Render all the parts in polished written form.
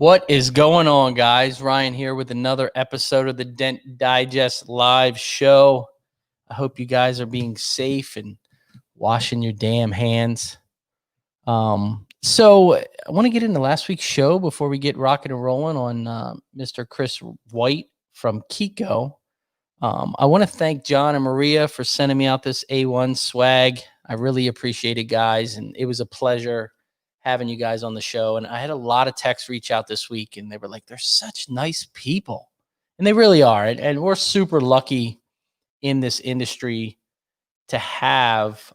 What is going on, guys? Ryan here with another episode of the Dent Digest live show. I hope you guys are being safe and washing your damn hands. So I want to get into last week's show before we get rocking and rolling on Mr. Chris White from Kiko. I want to thank John and Maria for sending me out this A1 swag. I really appreciate it, guys, and it was a pleasure having you guys on the show. And I had a lot of texts reach out this week, and they were like, they're such nice people. And they really are. And we're super lucky in this industry to have,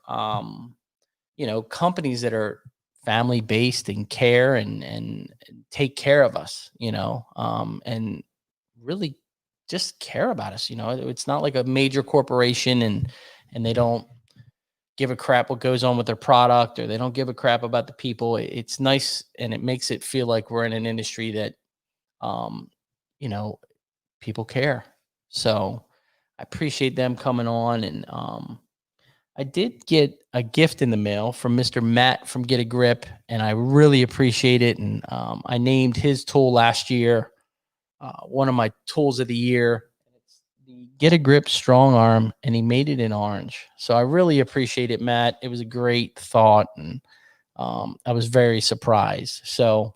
companies that are family-based and care and take care of us, and really just care about us. It's not like a major corporation and they don't give a crap what goes on with their product, or they don't give a crap about the people. It's nice, and it makes it feel like we're in an industry that, people care. So I appreciate them coming on. And I did get a gift in the mail from Mr. Matt from Get a Grip, and I really appreciate it. And I named his tool last year one of my tools of the year. It's the Get a Grip Strong Arm, and he made it in orange. So I really appreciate it, Matt. It was a great thought, and I was very surprised. So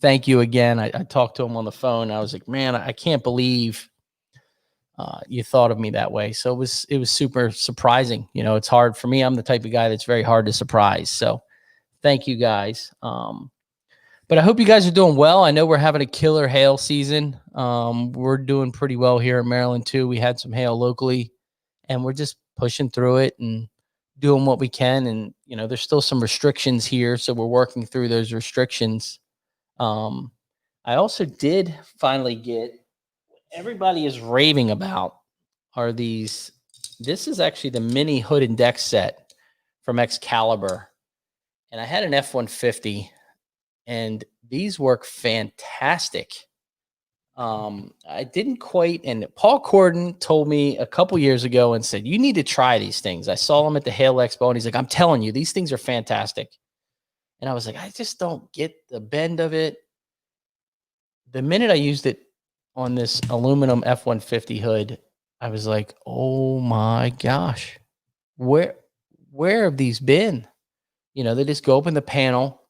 thank you again. I talked to him on the phone. I was like, man, I can't believe you thought of me that way. So it was super surprising. It's hard for me. I'm the type of guy that's very hard to surprise. So thank you, guys. But I hope you guys are doing well. I know we're having a killer hail season. We're doing pretty well here in Maryland too. We had some hail locally, and we're just pushing through it and doing what we can. And, there's still some restrictions here, so we're working through those restrictions. I also did finally get, everybody is raving about are these, this is actually the mini hood and deck set from Excalibur. And I had an F-150, and these work fantastic. I didn't quite, and Paul Corden told me a couple years ago and said, you need to try these things. I saw him at the Hail Expo, and he's like, I'm telling you, these things are fantastic. And I was like, I just don't get the bend of it. The minute I used it on this aluminum F-150 hood, I was like, oh my gosh, where have these been? They just go up in the panel,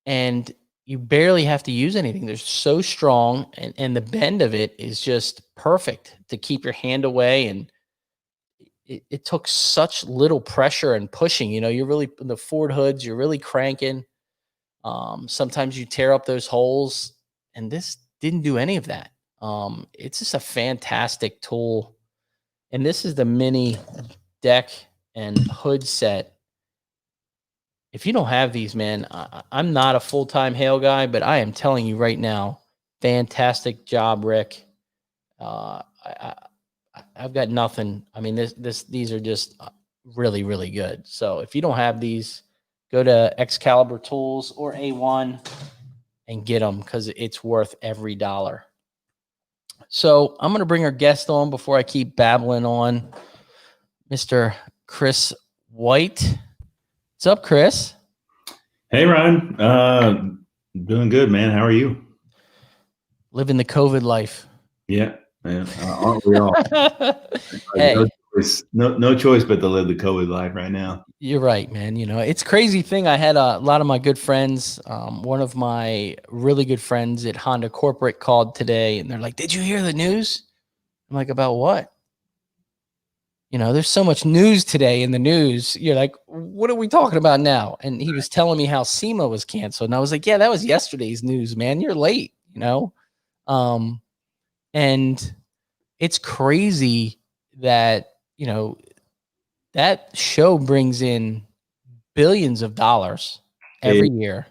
and you barely have to use anything. They're so strong, and the bend of it is just perfect to keep your hand away. And it took such little pressure and pushing. You're really, the Ford hoods, you're really cranking. Sometimes you tear up those holes, and this didn't do any of that. It's just a fantastic tool. And this is the mini deck and hood set. If you don't have these, man, I'm not a full-time hail guy, but I am telling you right now, fantastic job, Rick. I've got nothing. I mean, these are just really, really good. So if you don't have these, go to Excalibur Tools or A1 and get them, because it's worth every dollar. So I'm going to bring our guest on before I keep babbling on. Mr. Chris White. What's up, Chris? Hey, Ryan. Doing good, man. How are you? Living the COVID life. Yeah, man. Aren't we all? Hey. No choice but to live the COVID life right now. You're right, man. It's a crazy thing. I had a lot of my good friends. One of my really good friends at Honda Corporate called today, and they're like, did you hear the news? I'm like, about what? There's so much news today in the news. You're like, what are we talking about now? And he was telling me how SEMA was canceled. And I was like, yeah, that was yesterday's news, man. You're late, And it's crazy that, that show brings in billions of dollars every year.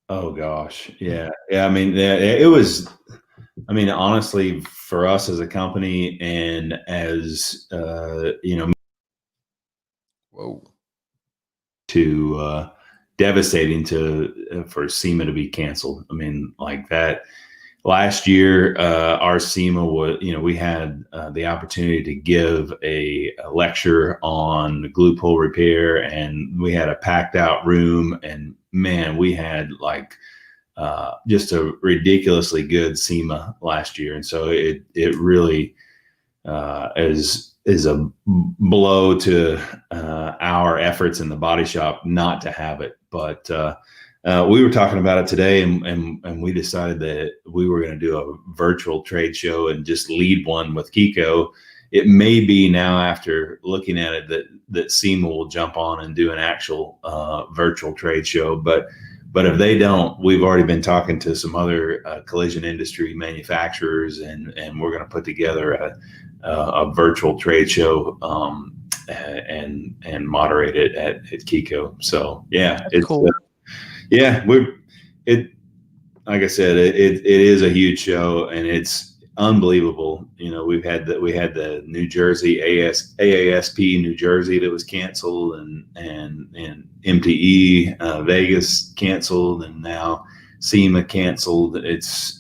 Oh gosh. Yeah. Yeah. I mean, it was, honestly, for us as a company and as, whoa, to devastating for SEMA to be canceled. I mean, like that last year, our SEMA was, we had the opportunity to give a lecture on glue pull repair, and we had a packed out room, and man, we had like just a ridiculously good SEMA last year. And so it really is a blow to our efforts in the body shop not to have it. But we were talking about it today, and we decided that we were going to do a virtual trade show and just lead one with Kiko. It may be now, after looking at it, that SEMA will jump on and do an actual virtual trade show. But if they don't, we've already been talking to some other collision industry manufacturers, and we're going to put together a virtual trade show and moderate it at Kiko. So yeah, That's it's cool. Like I said, it is a huge show, and it's unbelievable. You know, we had the New Jersey AASP New Jersey that was canceled, and MTE Vegas canceled, and now SEMA canceled. It's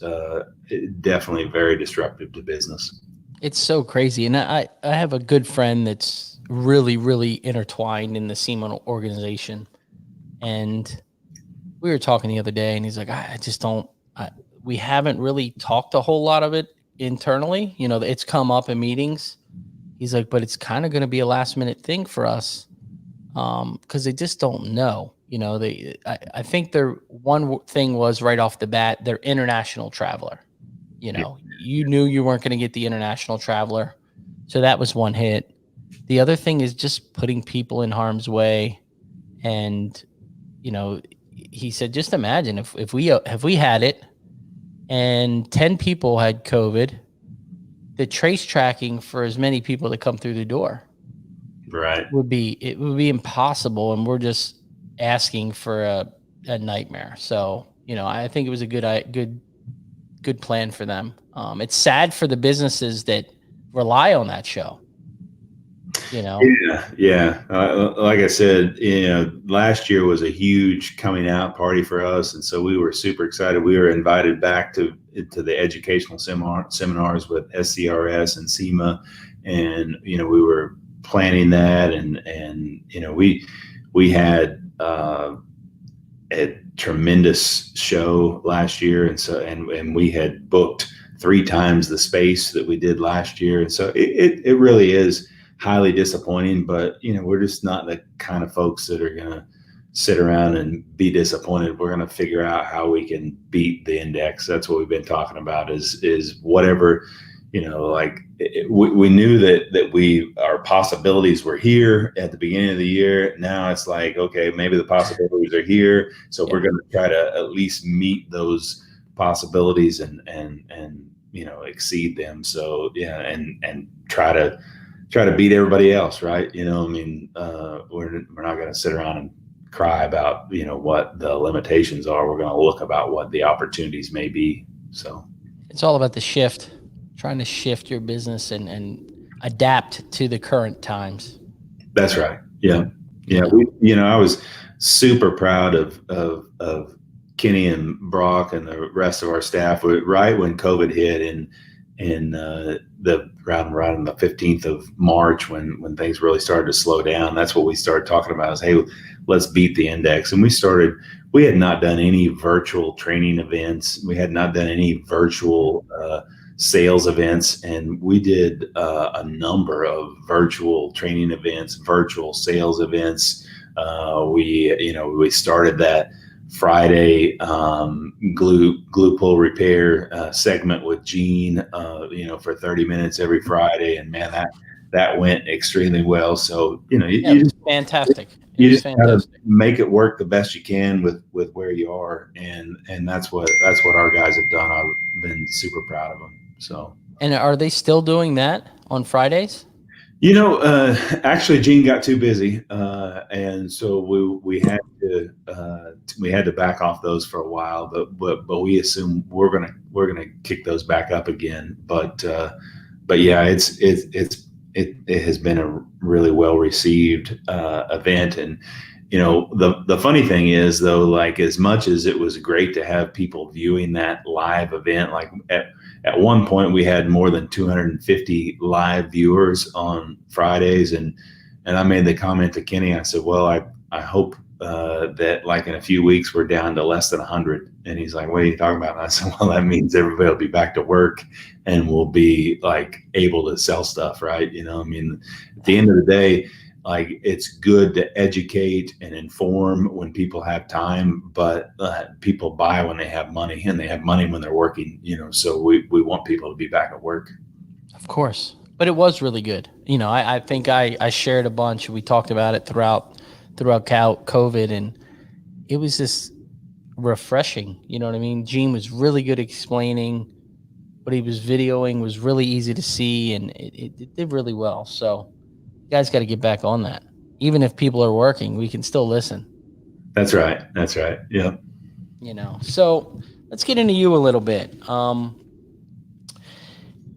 definitely very disruptive to business. It's so crazy. And I have a good friend that's really, really intertwined in the SEMA organization. And we were talking the other day, and he's like, I just don't, we haven't really talked a whole lot of it internally. You know, it's come up in meetings. He's like, but it's kind of going to be a last minute thing for us. Cause they just don't know, you know, I think their one thing was right off the bat, they're international traveler. You know, you knew you weren't going to get the international traveler. So that was one hit. The other thing is just putting people in harm's way. And, you know, he said, just imagine if we had it and 10 people had COVID, the trace tracking for as many people that come through the door would be impossible. And we're just asking for a nightmare. So, you know, I think it was a good plan for them. It's sad for the businesses that rely on that show. You know? Yeah. Like I said, you know, last year was a huge coming out party for us, and so we were super excited. We were invited back to the educational seminars with SCRS and SEMA, and you know, we were planning that, and you know, we had a tremendous show last year, and so and we had booked 3 times the space that we did last year, and so it really is highly disappointing. But you know, we're just not the kind of folks that are gonna sit around and be disappointed. We're gonna figure out how we can beat the index. That's what we've been talking about, is whatever, you know, like we knew that our possibilities were here at the beginning of the year. Now it's like, okay, maybe the possibilities are here, so we're going to try to at least meet those possibilities and you know, exceed them. So yeah, and try to beat everybody else, right? You know, I mean, we're not going to sit around and cry about, you know, what the limitations are. We're going to look about what the opportunities may be. So it's all about the shift. Trying to shift your business and adapt to the current times. That's right. Yeah. I was super proud of Kenny and Brock and the rest of our staff. Right when COVID hit in the around the 15th of March, when things really started to slow down, that's what we started talking about, is, hey, let's beat the index. And we had not done any virtual training events. We had not done any virtual sales events, and we did a number of virtual training events, virtual sales events. We started that Friday glue pull repair segment with Gene, for 30 minutes every Friday, and man, that went extremely well. So it was fantastic. You just gotta make it work the best you can with where you are, and that's what our guys have done. I've been super proud of them. So, and are they still doing that on Fridays? Actually, Gene got too busy, and so we had to back off those for a while. But we assume we're gonna kick those back up again. But yeah, it has been a really well received event. And the funny thing is, though, like, as much as it was great to have people viewing that live event, like at one point we had more than 250 live viewers on Fridays, and I made the comment to Kenny. I said, well, I hope that like in a few weeks we're down to less than 100. And he's like, what are you talking about? And I said, well, that means everybody will be back to work and we'll be like able to sell stuff, right? You know, I mean, at the end of the day, like it's good to educate and inform when people have time, but people buy when they have money, and they have money when they're working, you know, so we want people to be back at work. Of course. But it was really good. You know, I think I shared a bunch. We talked about it throughout COVID, and it was just refreshing. You know what I mean? Gene was really good at explaining. What he was videoing was really easy to see, and it did really well. So you guys got to get back on that. Even if people are working, we can still listen. That's right. That's right. Yeah. You know, so let's get into you a little bit.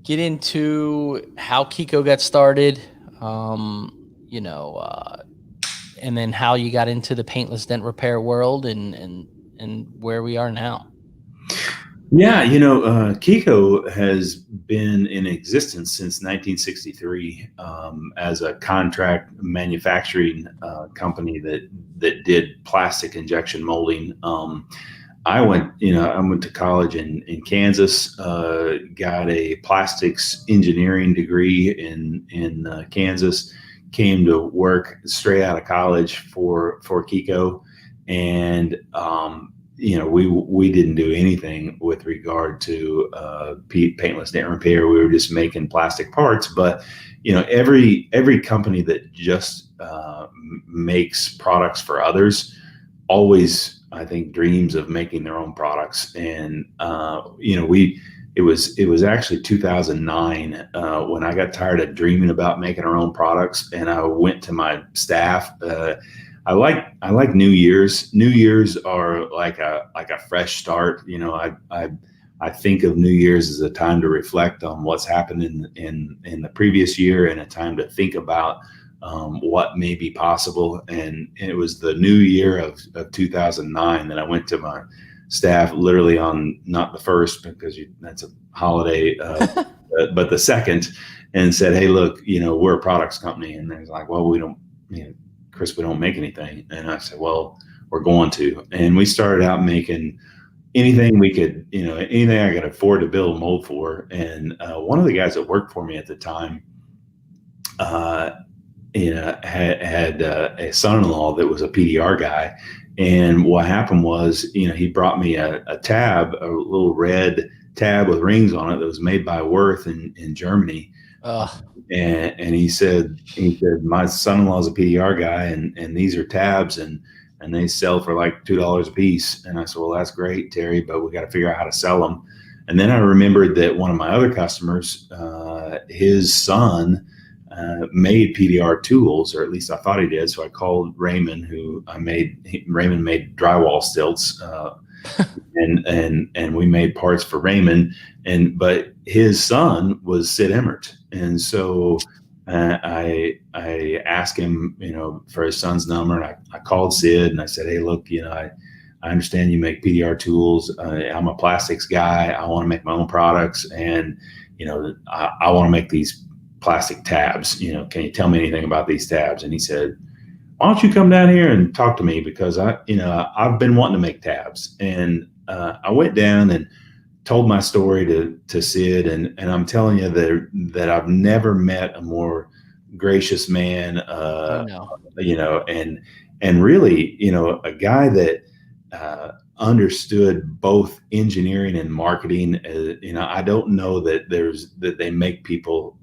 Get into how Kiko got started, you know, and then how you got into the paintless dent repair world and where we are now. Yeah, you know, Kiko has been in existence since 1963 as a contract manufacturing company that did plastic injection molding. I went to college in Kansas, got a plastics engineering degree in Kansas, came to work straight out of college for Kiko, and you know, we didn't do anything with regard to paintless dent repair. We were just making plastic parts. But you know, every company that just makes products for others always, I think, dreams of making their own products. And you know, it was actually 2009 when I got tired of dreaming about making our own products, and I went to my staff. I like New Year's. New Year's are like a fresh start. You know, I think of New Year's as a time to reflect on what's happened in the previous year, and a time to think about what may be possible. And it was the new year of 2009 that I went to my staff, literally on not the first, because that's a holiday, but the second, and said, hey, look, you know, we're a products company. And they're like, well, we don't, you know, Chris, we don't make anything. And I said, well, we're going to. And we started out making anything we could, you know, anything I could afford to build a mold for. And one of the guys that worked for me at the time, you know, had a son-in-law that was a PDR guy. And what happened was, you know, he brought me a tab, a little red tab with rings on it that was made by Worth in Germany. And he said, my son-in-law is a PDR guy, and these are tabs, and they sell for like $2 a piece. And I said, well, that's great, Terry, but we got to figure out how to sell them. And then I remembered that one of my other customers, his son made PDR tools, or at least I thought he did. So I called Raymond, Raymond made drywall stilts, and we made parts for Raymond. But his son was Sid Emmert. And so I asked him, you know, for his son's number, and I called Sid and I said, hey, look, you know, I understand you make PDR tools. I'm a plastics guy. I want to make my own products, and, you know, I want to make these plastic tabs. You know, can you tell me anything about these tabs? And he said, why don't you come down here and talk to me, because I've been wanting to make tabs. And I went down and told my story to Sid, and I'm telling you that I've never met a more gracious man, you know, and really, you know, a guy that understood both engineering and marketing. You know, I don't know that they make people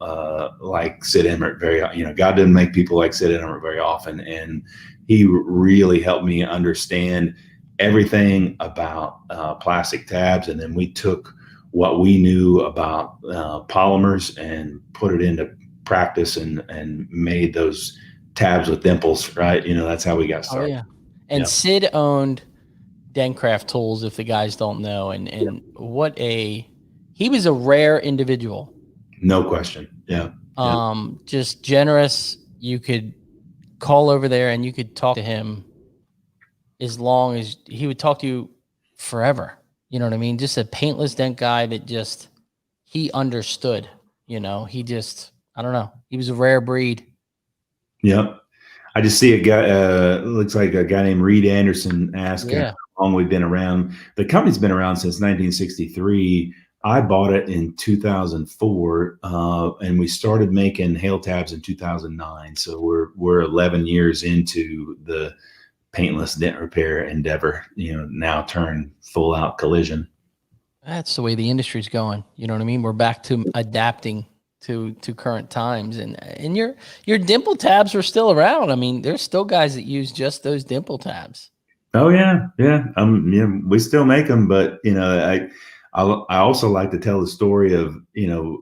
like Sid Emmert very, you know, God didn't make people like Sid Emmert very often. And he really helped me understand everything about plastic tabs. And then we took what we knew about polymers and put it into practice and made those tabs with dimples, right? You know, that's how we got started. Oh, yeah. And yeah. Sid owned Dentcraft Tools, if the guys don't know, and he was a rare individual. No question. Yeah. Just generous. You could call over there and you could talk to him as long as he would talk to you forever. You know what I mean? Just a paintless dent guy that he understood, you know, I don't know. He was a rare breed. Yep. I just see a guy, looks like a guy named Reed Anderson asking Yeah. how long we've been around. The company's been around since 1963. I bought it in 2004, and we started making hail tabs in 2009. So we're 11 years into the paintless dent repair endeavor. Now turned full out collision. That's the way the industry's going. You know what I mean? We're back to adapting to current times, and your dimple tabs are still around. I mean, there's still guys that use just those dimple tabs. Oh yeah, yeah. Yeah, we still make them, but I also like to tell the story of,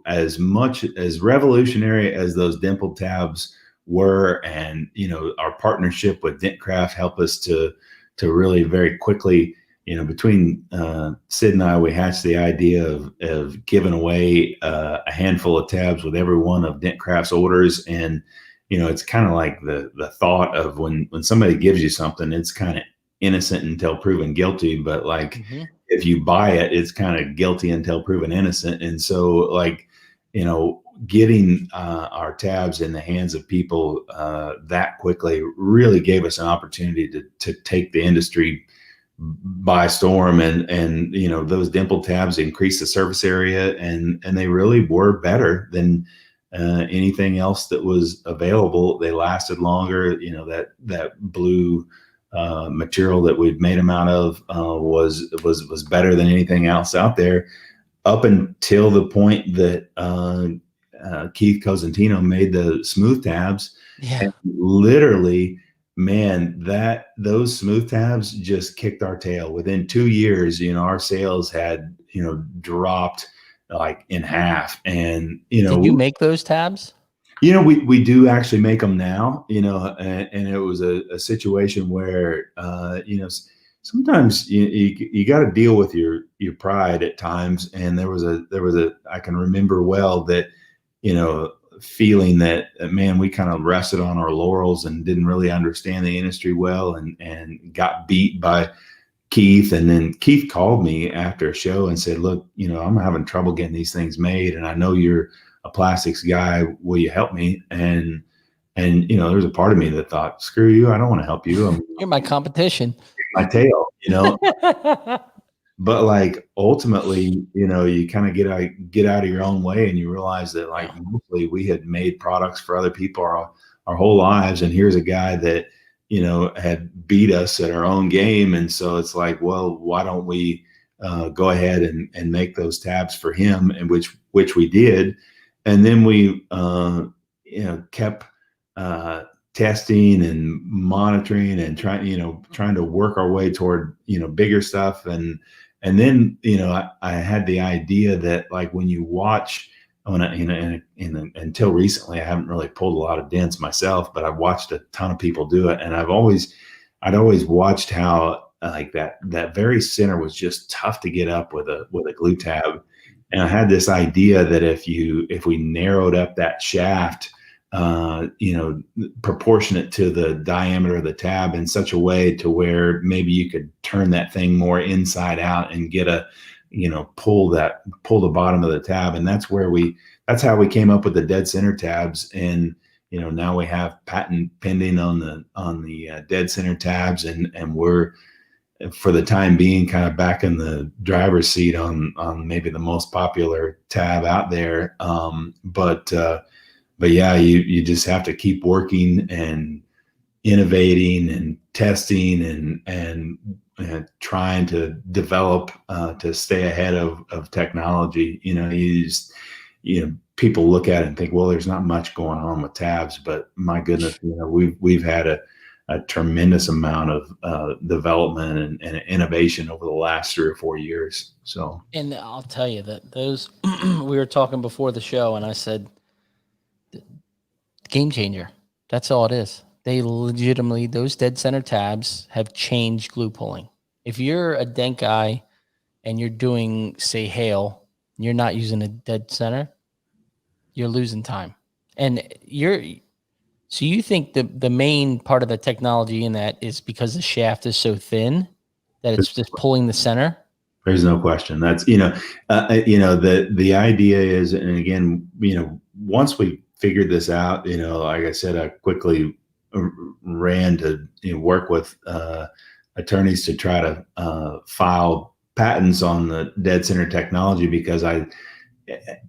as much as revolutionary as those dimple tabs were, and our partnership with Dentcraft helped us to really very quickly, between Sid and I, we hatched the idea of giving away a handful of tabs with every one of Dentcraft's orders. And it's kind of like the thought of when somebody gives you something, it's kind of innocent until proven guilty, but like if you buy it, it's kind of guilty until proven innocent. And so, like, getting our tabs in the hands of people that quickly really gave us an opportunity to take the industry by storm. And those dimple tabs increased the surface area, and they really were better than anything else that was available. They lasted longer. That blue material that we'd made them out of was better than anything else out there, up until the point that Keith Cosentino made the smooth tabs. Yeah. And literally, man, those smooth tabs just kicked our tail. Within 2 years, our sales had dropped like in half. And did you make those tabs? We do actually make them now, and it was a situation where, sometimes you got to deal with your pride at times. And there was I can remember well that, feeling that, man, we kind of rested on our laurels and didn't really understand the industry well, and got beat by Keith. And then Keith called me after a show and said, look, I'm having trouble getting these things made, and I know you're a plastics guy. Will you help me? And there was a part of me that thought, screw you, I don't want to help you. You're my competition. My tail, But like ultimately, you kind of get out of your own way, and you realize that like mostly we had made products for other people our whole lives, and here's a guy that had beat us at our own game. And so it's like, well, why don't we go ahead and make those tabs for him, and which we did. And then we kept testing and monitoring and trying to work our way toward bigger stuff. And then I had the idea that, like, when you watch, until recently, I haven't really pulled a lot of dents myself, but I've watched a ton of people do it, and I'd always watched how like that very center was just tough to get up with a glue tab. And I had this idea that if we narrowed up that shaft, proportionate to the diameter of the tab in such a way to where maybe you could turn that thing more inside out and get pull the bottom of the tab. And that's how we came up with the dead center tabs. And, now we have patent pending on the dead center tabs, and we're, for the time being, kind of back in the driver's seat on maybe the most popular tab out there. But yeah, you just have to keep working and innovating and testing and trying to develop to stay ahead of technology. People look at it and think, well, there's not much going on with tabs, but my goodness, we've had a tremendous amount of development and innovation over the last 3 or 4 years. So, and I'll tell you that those we were talking before the show, and I said, game changer. That's all it is. They legitimately, those dead center tabs have changed glue pulling. If you're a dent guy and you're doing, say, hail, you're not using a dead center, you're losing time. And so you think the main part of the technology in that is because the shaft is so thin that it's just pulling the center? There's no question. That's, the idea is, and again, once we figured this out, like I said, I quickly ran to work with attorneys to try to file patents on the dead center technology, because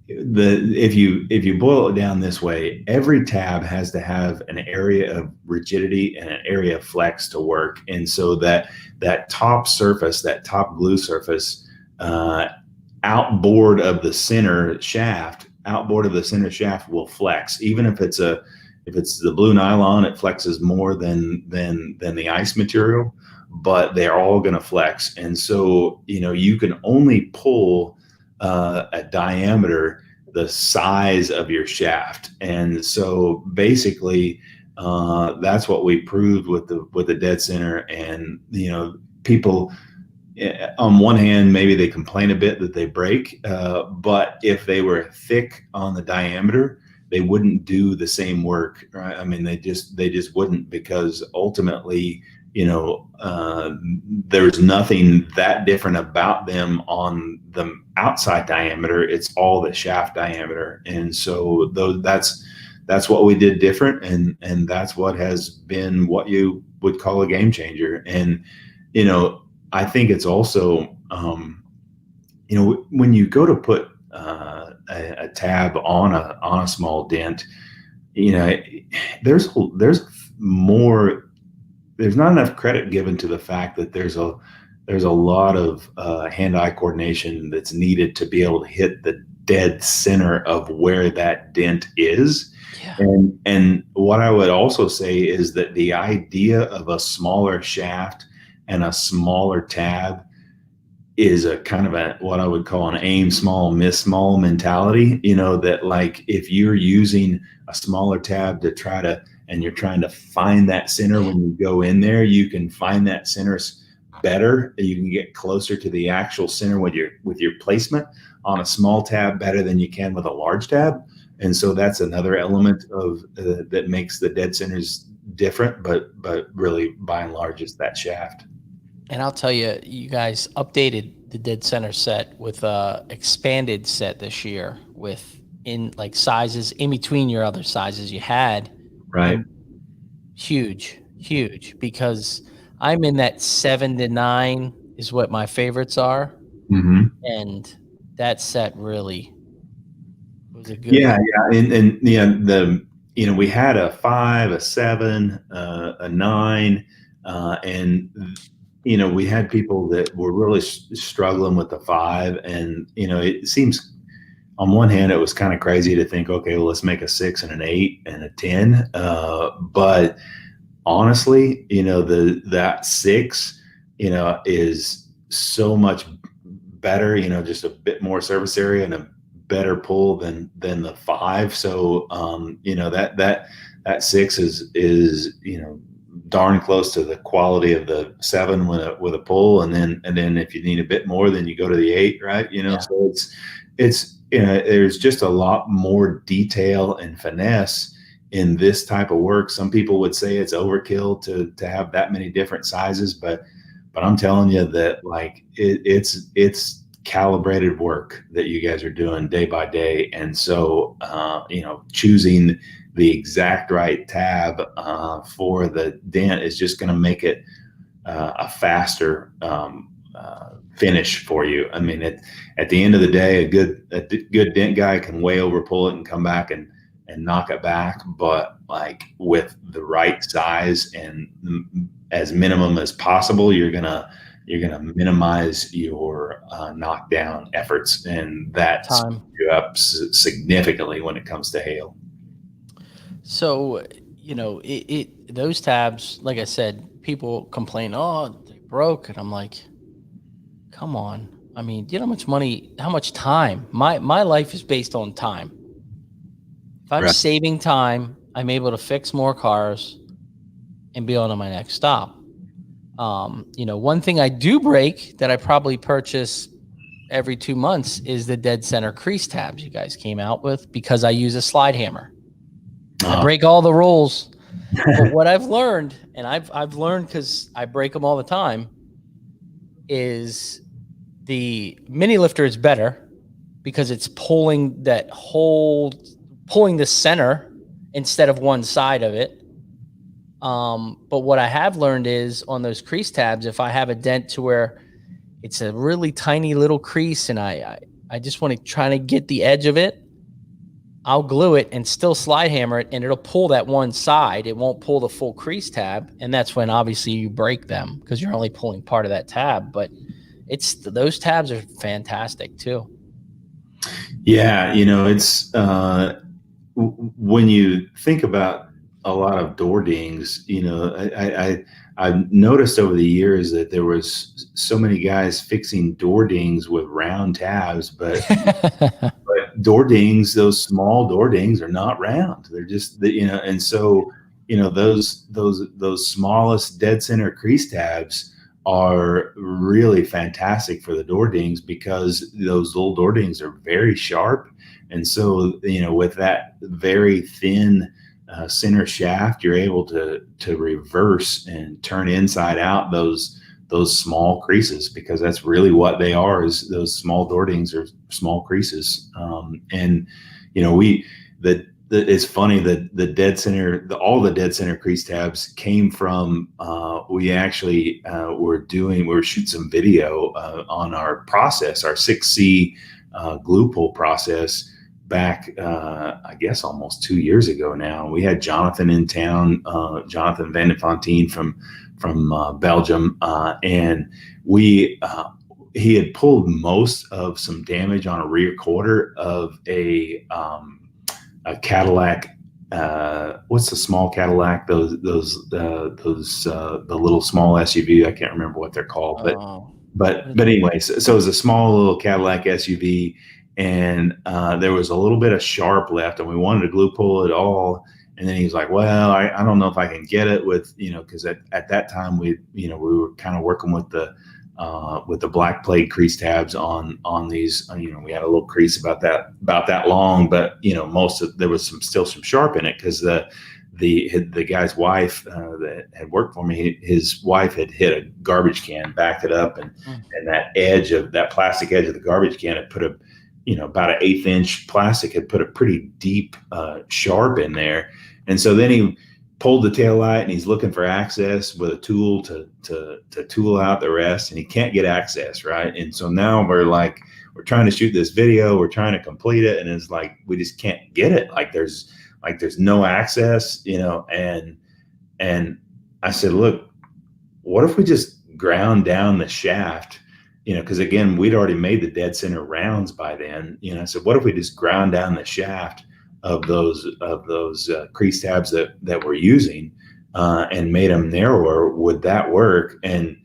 if you boil it down this way, every tab has to have an area of rigidity and an area of flex to work. And so that top surface, that top glue surface, outboard of the center shaft will flex. Even if it's the blue nylon, it flexes more than the ice material, but they're all going to flex. And so, you can only pull a diameter the size of your shaft. And so basically, that's what we proved with the dead center. And people, on one hand, maybe they complain a bit that they break, but if they were thick on the diameter, they wouldn't do the same work, right? I mean, they just wouldn't, because ultimately, there's nothing that different about them on the outside diameter. It's all the shaft diameter. And so that's what we did different. And that's what has been what you would call a game changer. And, I think it's also, when you go to put a tab on a small dent, there's not enough credit given to the fact that there's a lot of hand-eye coordination that's needed to be able to hit the dead center of where that dent is. Yeah. And what I would also say is that the idea of a smaller shaft and a smaller tab is a kind of what I would call an aim small, miss small mentality. That like if you're using a smaller tab and you're trying to find that center when you go in there, you can find that center better. You can get closer to the actual center with your placement on a small tab better than you can with a large tab. And so that's another element of that makes the dead centers different, but really by and large is that shaft. And I'll tell you, you guys updated the dead center set with a expanded set this year with sizes in between your other sizes you had. Right. Huge, because I'm in that 7 to 9 is what my favorites are. Mm-hmm. And that set really was a good. Yeah. And we had a 5, a 7, a 9, and we had people that were really struggling with the 5, and it seems on one hand it was kind of crazy to think, okay, well, let's make a 6 and an 8 and a 10, but honestly, that 6 is so much better, just a bit more surface area and a better pull than the 5. So that 6 is darn close to the quality of the 7 with a pull, and then if you need a bit more, then you go to the 8, right? Yeah. So it's there's just a lot more detail and finesse in this type of work. Some people would say it's overkill to have that many different sizes, but I'm telling you that like it's calibrated work that you guys are doing day by day. And so choosing the exact right tab for the dent is just going to make it a faster finish for you. I mean, at the end of the day, a good dent guy can way over pull it and come back and knock it back, but like with the right size and as minimum as possible, you're gonna minimize your knockdown efforts, and that speeds you up significantly when it comes to hail. So those tabs, like I said, people complain, oh, they broke, and I'm like, come on. I mean, do you know how much time? My life is based on time. If I'm saving time, I'm able to fix more cars and be on to my next stop. One thing I do break that I probably purchase every 2 months is the dead center crease tabs you guys came out with, because I use a slide hammer. I break all the rolls. But what I've learned, and I've learned because I break them all the time, is the mini lifter is better because it's pulling the center instead of one side of it. But what I have learned is on those crease tabs, if I have a dent to where it's a really tiny little crease and I just want to try to get the edge of it, I'll glue it and still slide hammer it, and it'll pull that one side. It won't pull the full crease tab. And that's when obviously you break them because you're only pulling part of that tab. But those tabs are fantastic too. Yeah, it's when you think about a lot of door dings, I've noticed over the years that there was so many guys fixing door dings with round tabs, but door dings, those small door dings, are not round. They're just and so those smallest dead center crease tabs are really fantastic for the door dings because those little door dings are very sharp. And so, with that very thin center shaft, you're able to reverse and turn inside out those small creases, because that's really what they are, is those small door dings are small creases. It's funny that all the dead center crease tabs came from, we actually were shooting some video on our process, our 6C glue pull process back, I guess almost 2 years ago now. We had Jonathan in town, Jonathan Van de Fontaine from Belgium, and he had pulled most of some damage on a rear quarter of a Cadillac. What's the small Cadillac? The little small SUV. I can't remember what they're called, but anyways, so it was a small little Cadillac SUV, and there was a little bit of sharp left, and we wanted to glue pull it all. And then he's like, well, I don't know if I can get it with, because at that time we were kind of working with the black plague crease tabs on these. We had a little crease about that long, but there was still some sharp in it, because the guy's wife that had worked for me, his wife had hit a garbage can, backed it up, and that plastic edge of the garbage can had put about an 1/8 inch plastic, had put a pretty deep sharp in there. And so then he pulled the tail light, and he's looking for access with a tool to tool out the rest, and he can't get access, right? And so now we're trying to shoot this video, we're trying to complete it, and it's like we just can't get it. There's no access, and I said, look, what if we just ground down the shaft? Because again, we'd already made the dead center rounds by then. I said, what if we just ground down the shaft of those crease tabs that we're using, and made them narrower? Would that work? And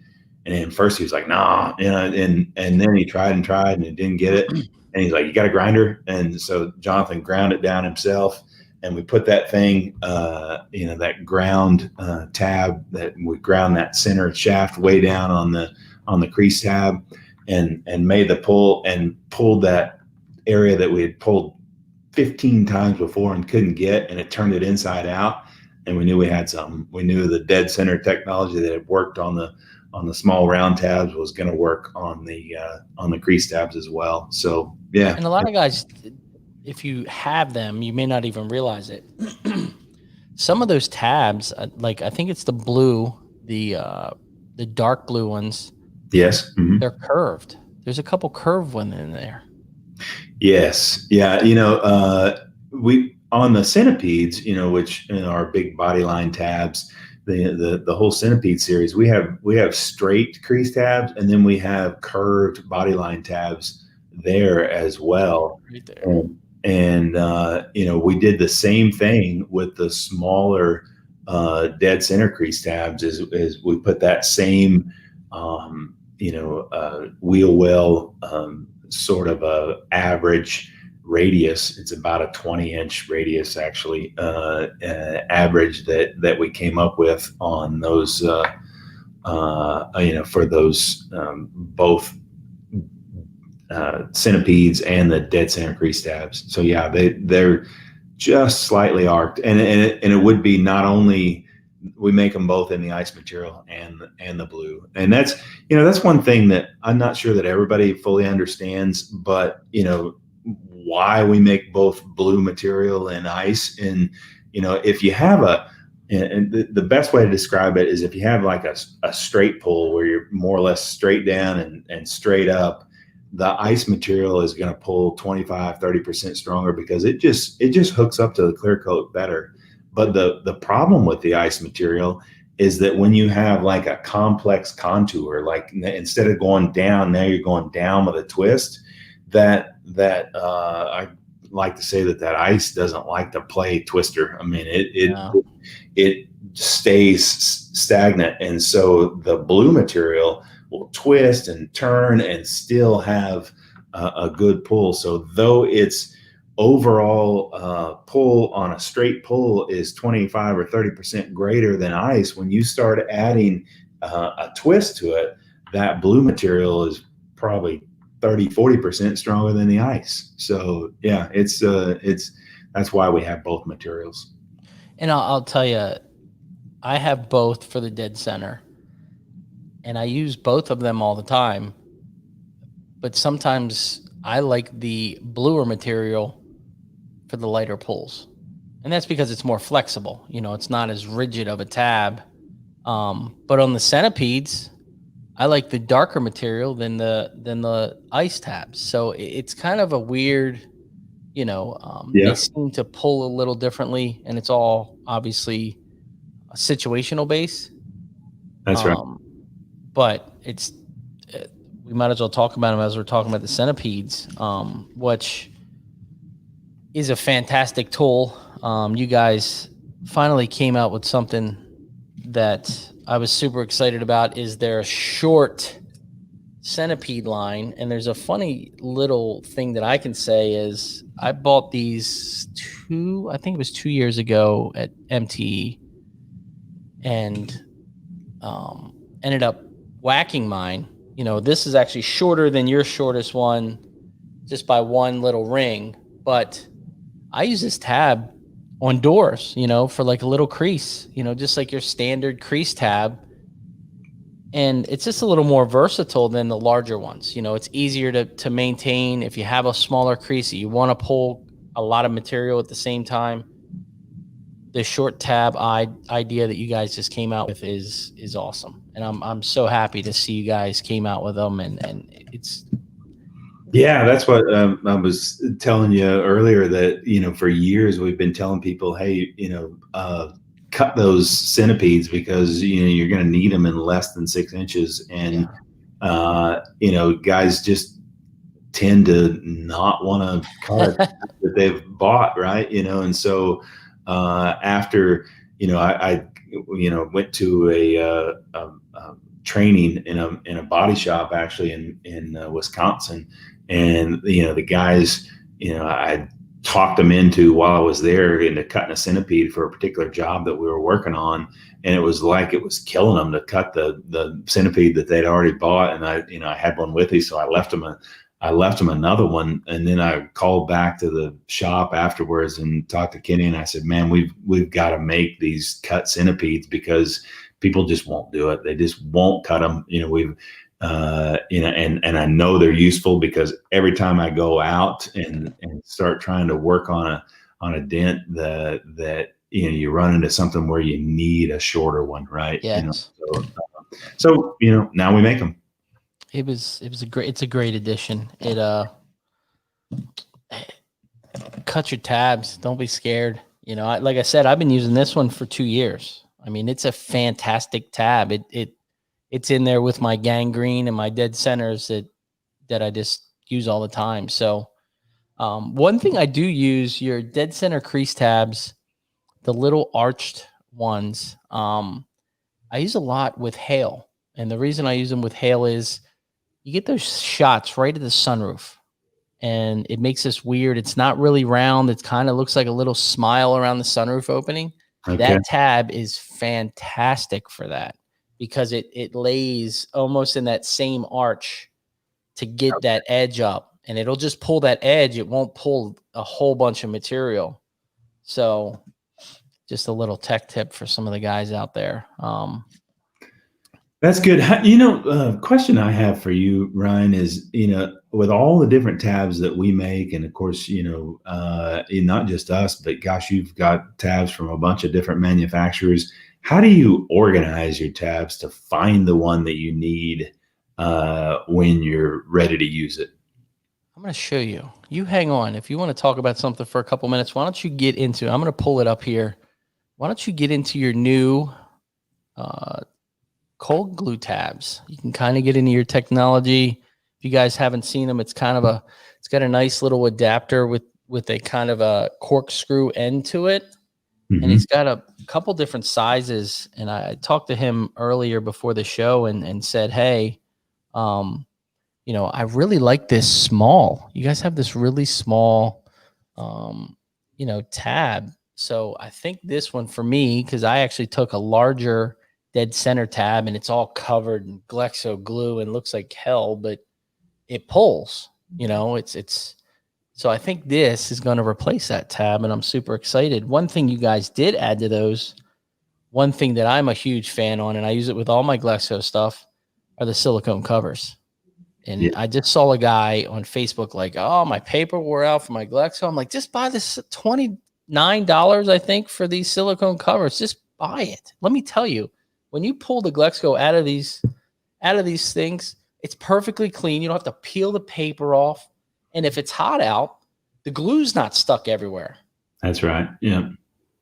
at first he was like, nah, and then he tried and it didn't get it. And he's like, you got a grinder? And so Jonathan ground it down himself, and we put that thing, that ground tab, that we ground that center shaft way down on the crease tab, and made the pull, and pulled that area that we had pulled 15 times before and couldn't get, and it turned it inside out. And we knew we had something. We knew the dead center technology that had worked on the small round tabs was going to work on the crease tabs as well. So yeah. And a lot of guys, if you have them, you may not even realize it. Some of those tabs, I think it's the blue, the dark blue ones. Yes. Mm-hmm. They're curved. There's a couple curved ones in there. Yes. Yeah. We, on the Centipedes, which in our big body line tabs, the whole Centipede series, we have straight crease tabs, and then we have curved body line tabs there as well. Right there. And we did the same thing with the smaller dead center crease tabs, is we put that same wheel well sort of a average radius. It's about a 20-inch radius, actually, average that we came up with on those, for those both Centipedes and the dead center crease tabs. So yeah, they're just slightly arced, and it would be, not only we make them both in the ice material and the blue. And that's one thing that I'm not sure that everybody fully understands, but why we make both blue material and ice. And if you have And the best way to describe it is if you have like a straight pull where you're more or less straight down and straight up, the ice material is going to pull 25-30% stronger because it just hooks up to the clear coat better. But the problem with the ice material is that when you have like a complex contour, like instead of going down, now you're going down with a twist, I like to say that ice doesn't like to play twister. I mean, it stays stagnant. And so the blue material will twist and turn and still have a good pull. So though its overall pull on a straight pull is 25 or 30% greater than ice, when you start adding a twist to it, that blue material is probably 30-40% stronger than the ice. So yeah, it's that's why we have both materials. And I'll tell you, I have both for the dead center, and I use both of them all the time. But sometimes I like the bluer material for the lighter pulls, and that's because it's more flexible. You know, it's not as rigid of a tab. But on the Centipedes, I like the darker material than the ice tabs. So it's kind of a weird, you know, they seem to pull a little differently, and it's all obviously a situational base. That's right. But it's we might as well talk about them as we're talking about the Centipedes, which is a fantastic tool. You guys finally came out with something that I was super excited about. Is their short Centipede line. And there's a funny little thing that I can say is I bought these I think it was 2 years ago at MTE, and ended up whacking mine. You know, this is actually shorter than your shortest one just by one little ring, but I use this tab on doors, you know, for like a little crease, you know, just like your standard crease tab. And it's just a little more versatile than the larger ones. You know, it's easier to maintain if you have a smaller crease that you want to pull a lot of material at the same time. The short tab idea that you guys just came out with is awesome. And I'm so happy to see you guys came out with them, and it's. Yeah, that's what I was telling you earlier, that, you know, for years we've been telling people, hey, you know, cut those Centipedes because, you know, you're going to need them in less than 6 inches. And, you know, guys just tend to not want to cut that they've bought, right? You know, and so after, you know, I you know, went to a training in a body shop actually in Wisconsin. And, you know, the guys, you know, I talked them into, while I was there, into cutting a Centipede for a particular job that we were working on. And it was like, it was killing them to cut the Centipede that they'd already bought. And I had one with me, so I left them another one. And then I called back to the shop afterwards and talked to Kenny. And I said, man, we've got to make these cut Centipedes because people just won't do it. They just won't cut them. You know, you know, and I know they're useful because every time I go out and start trying to work on a dent, that you know, you run into something where you need a shorter one, right? Yes. You know, so you know, now we make them. It's a great addition. It cut your tabs. Don't be scared. You know, like I said, I've been using this one for 2 years. I mean, it's a fantastic tab. It's in there with my gangrene and my dead centers that I just use all the time. So one thing I do use, your dead center crease tabs, the little arched ones, I use a lot with hail. And the reason I use them with hail is you get those shots right at the sunroof, and it makes this weird. It's not really round. It kind of looks like a little smile around the sunroof opening. Okay. That tab is fantastic for that, because it lays almost in that same arch to get that edge up, and it'll just pull that edge. It won't pull a whole bunch of material. So just a little tech tip for some of the guys out there. That's good. You know, question I have for you, Ryan, is, you know, with all the different tabs that we make, and of course, not just us, but gosh, you've got tabs from a bunch of different manufacturers. How do you organize your tabs to find the one that you need when you're ready to use it? I'm going to show you. You hang on. If you want to talk about something for a couple minutes, why don't you get into, I'm going to pull it up here. Why don't you get into your new cold glue tabs? You can kind of get into your technology. If you guys haven't seen them, it's kind of it's got a nice little adapter with a kind of a corkscrew end to it. Mm-hmm. And he's got a couple different sizes. And I talked to him earlier before the show and said, hey, I really like this small. You guys have this really small, tab. So I think this one for me, because I actually took a larger dead center tab and it's all covered in Glexo glue and looks like hell, but it pulls, so I think this is going to replace that tab and I'm super excited. One thing you guys did add to those, one thing that I'm a huge fan on, and I use it with all my Glexo stuff, are the silicone covers. And yeah. I just saw a guy on Facebook like, oh, my paper wore out for my Glexo. I'm like, just buy this $29, I think, for these silicone covers. Just buy it. Let me tell you, when you pull the Glexo out of these things, it's perfectly clean. You don't have to peel the paper off. And if it's hot out, the glue's not stuck everywhere. That's right. Yeah.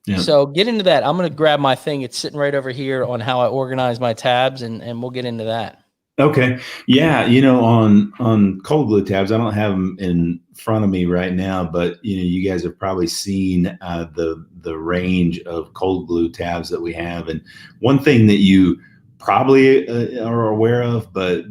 Yeah. So get into that. I'm going to grab my thing. It's sitting right over here on how I organize my tabs, and we'll get into that. Okay. Yeah. On cold glue tabs, I don't have them in front of me right now, but you guys have probably seen the range of cold glue tabs that we have. And one thing that you probably are aware of, but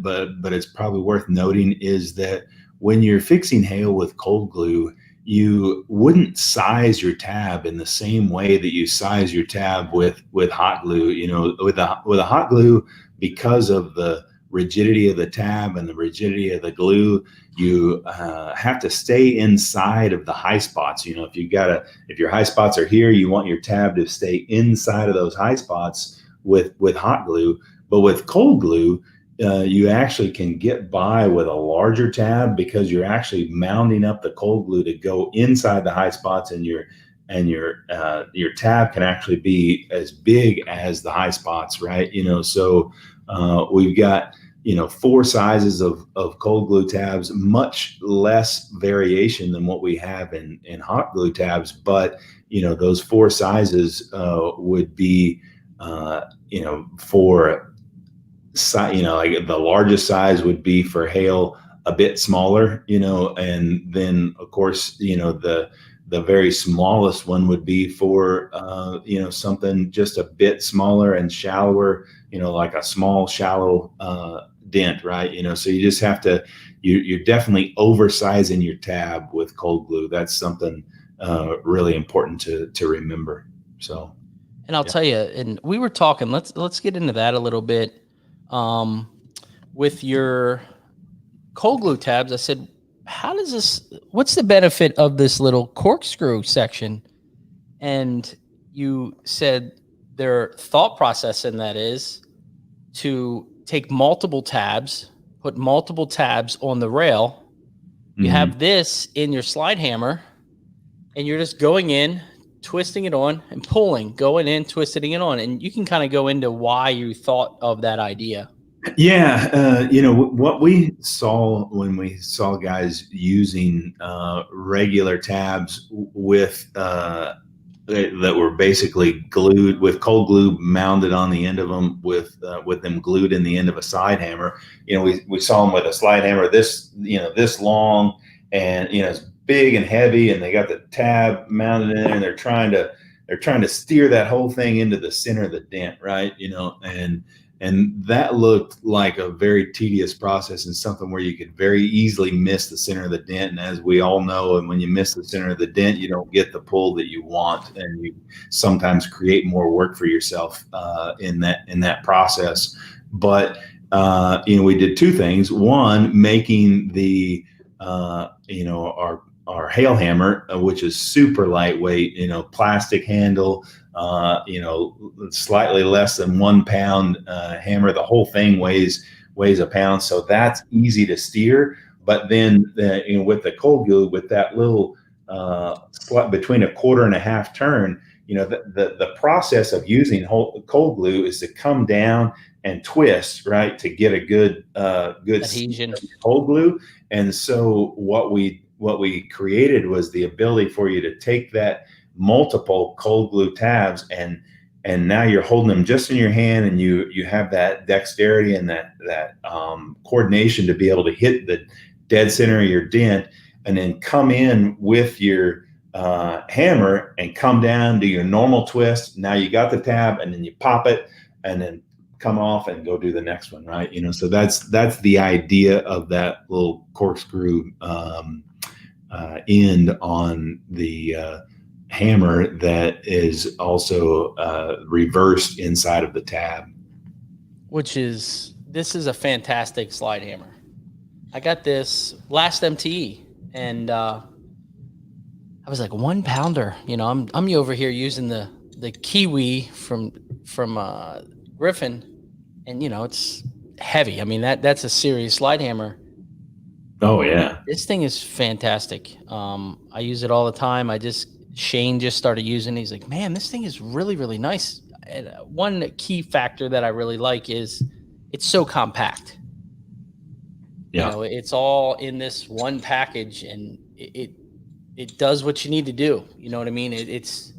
it's probably worth noting, is that when you're fixing hail with cold glue, you wouldn't size your tab in the same way that you size your tab with hot glue. With a hot glue, because of the rigidity of the tab and the rigidity of the glue, you have to stay inside of the high spots. If your high spots are here, you want your tab to stay inside of those high spots with hot glue. But with cold glue, you actually can get by with a larger tab because you're actually mounting up the cold glue to go inside the high spots, and your tab can actually be as big as the high spots, right? So we've got 4 sizes of cold glue tabs, much less variation than what we have in hot glue tabs. But those 4 sizes would be for like the largest size would be for hail a bit smaller, and then of course the very smallest one would be for something just a bit smaller and shallower, like a small shallow dent, right? So you just have to, you're definitely oversizing your tab with cold glue. That's something really important to remember. So, and I'll tell you, and we were talking, let's get into that a little bit. With your cold glue tabs, I said, what's the benefit of this little corkscrew section? And you said their thought process in that is to take multiple tabs, put multiple tabs on the rail. You have this in your slide hammer, and you're just going in, twisting it on and pulling, going in, twisting it on. And you can kind of go into why you thought of that idea. Yeah. What we saw when we saw guys using regular tabs with that were basically glued with cold glue mounted on the end of them with them glued in the end of a slide hammer. We saw them with a slide hammer this long, and it's big and heavy, and they got the tab mounted in there, and they're trying to steer that whole thing into the center of the dent, right? And that looked like a very tedious process, and something where you could very easily miss the center of the dent. And as we all know, and when you miss the center of the dent, you don't get the pull that you want, and you sometimes create more work for yourself in that process. But we did 2 things. One, making the our hail hammer, which is super lightweight, plastic handle, slightly less than 1 pound hammer. The whole thing weighs a pound, so that's easy to steer. But then with the cold glue, with that little between a quarter and a half turn, the process of using cold glue is to come down and twist, right, to get a good adhesion cold glue. And so what we created was the ability for you to take that multiple cold glue tabs, and now you're holding them just in your hand, and you have that dexterity and that coordination to be able to hit the dead center of your dent, and then come in with your hammer and come down, do your normal twist. Now you got the tab, and then you pop it, and then come off and go do the next one, right? So that's the idea of that little corkscrew end on the hammer that is also reversed inside of the tab. This is a fantastic slide hammer. I got this last MTE, and I was like, 1 pounder. I'm over here using the Kiwi from Griffin, and it's heavy. I mean, that's a serious slide hammer. Oh yeah, this thing is fantastic. I use it all the time. Shane just started using it. He's like, man, this thing is really, really nice. And one key factor that I really like is it's so compact. Yeah. It's all in this one package, and it does what you need to do. You know what I mean? It's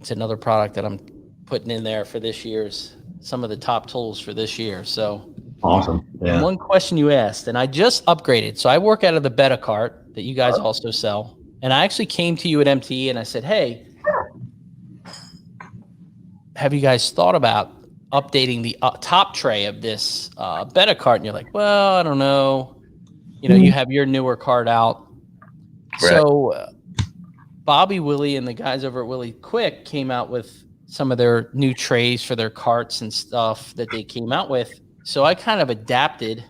another product that I'm putting in there for this year's, some of the top tools for this year. So awesome. Yeah. One question you asked, and I just upgraded. So I work out of the Beta cart that you guys also sell. And I actually came to you at MTE and I said, hey, have you guys thought about updating the top tray of this Beta cart? And you're like, well, I don't know. You have your newer cart out. Right. So Bobby, Willie, and the guys over at Willie Quick came out with some of their new trays for their carts and stuff that they came out with. So I kind of adapted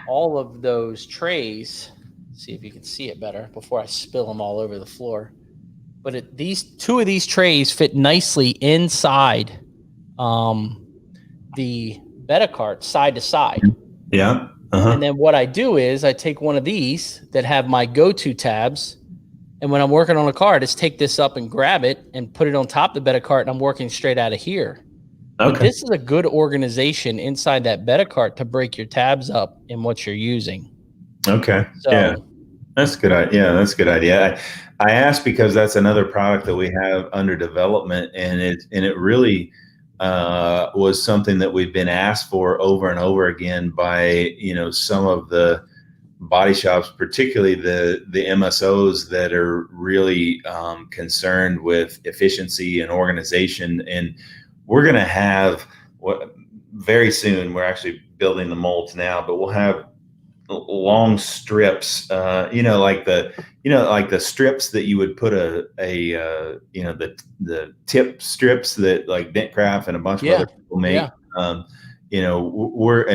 all of those trays. See if you can see it better before I spill them all over the floor. But these two of these trays fit nicely inside the Beta cart side to side. Yeah. And then what I do is I take one of these that have my Goto tabs, and when I'm working on a cart, I just take this up and grab it and put it on top of the Beta cart, and I'm working straight out of here. Okay. But this is a good organization inside that Beta cart to break your tabs up in what you're using. Okay. So, yeah, that's good. Yeah, that's a good idea. I asked because that's another product that we have under development, and it really was something that we've been asked for over and over again by some of the body shops, particularly the MSOs that are really concerned with efficiency and organization. And we're going to have very soon. We're actually building the molds now, but we'll have long strips, like the strips that you would put the tip strips that like Dentcraft and a bunch of other people make. Yeah.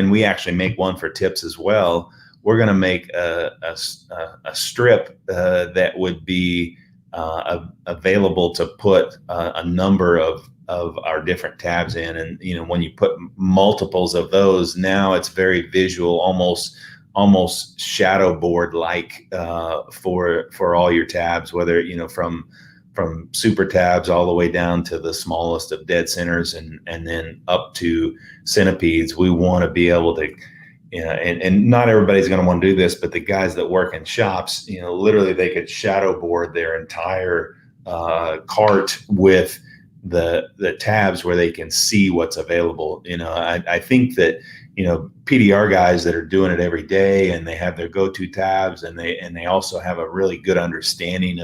We actually make one for tips as well. We're going to make a strip that would be available to put a number of our different tabs in. And, when you put multiples of those, now it's very visual, almost shadow board like for all your tabs, whether from super tabs all the way down to the smallest of dead centers and then up to centipedes. We want to be able to, and not everybody's going to want to do this, but the guys that work in shops, literally they could shadow board their entire cart with the tabs where they can see what's available. I think that PDR guys that are doing it every day and they have their go-to tabs, and they also have a really good understanding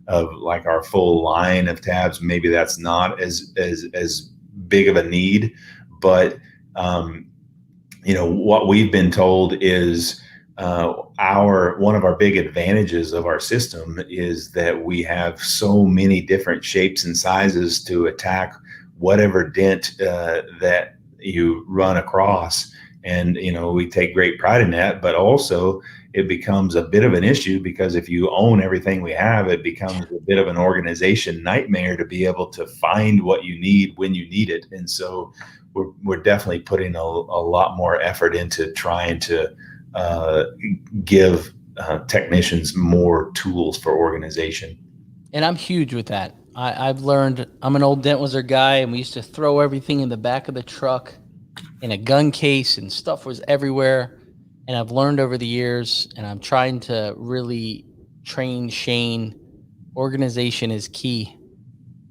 of like our full line of tabs. Maybe that's not as big of a need, but what we've been told is one of our big advantages of our system is that we have so many different shapes and sizes to attack whatever dent that you run across. And, we take great pride in that, but also it becomes a bit of an issue, because if you own everything we have, it becomes a bit of an organization nightmare to be able to find what you need when you need it. And so we're definitely putting a lot more effort into trying to give technicians more tools for organization. And I'm huge with that. I've learned, I'm an old Dent Wizard guy, and we used to throw everything in the back of the truck in a gun case, and stuff was everywhere. And I've learned over the years, and I'm trying to really train Shane, organization is key.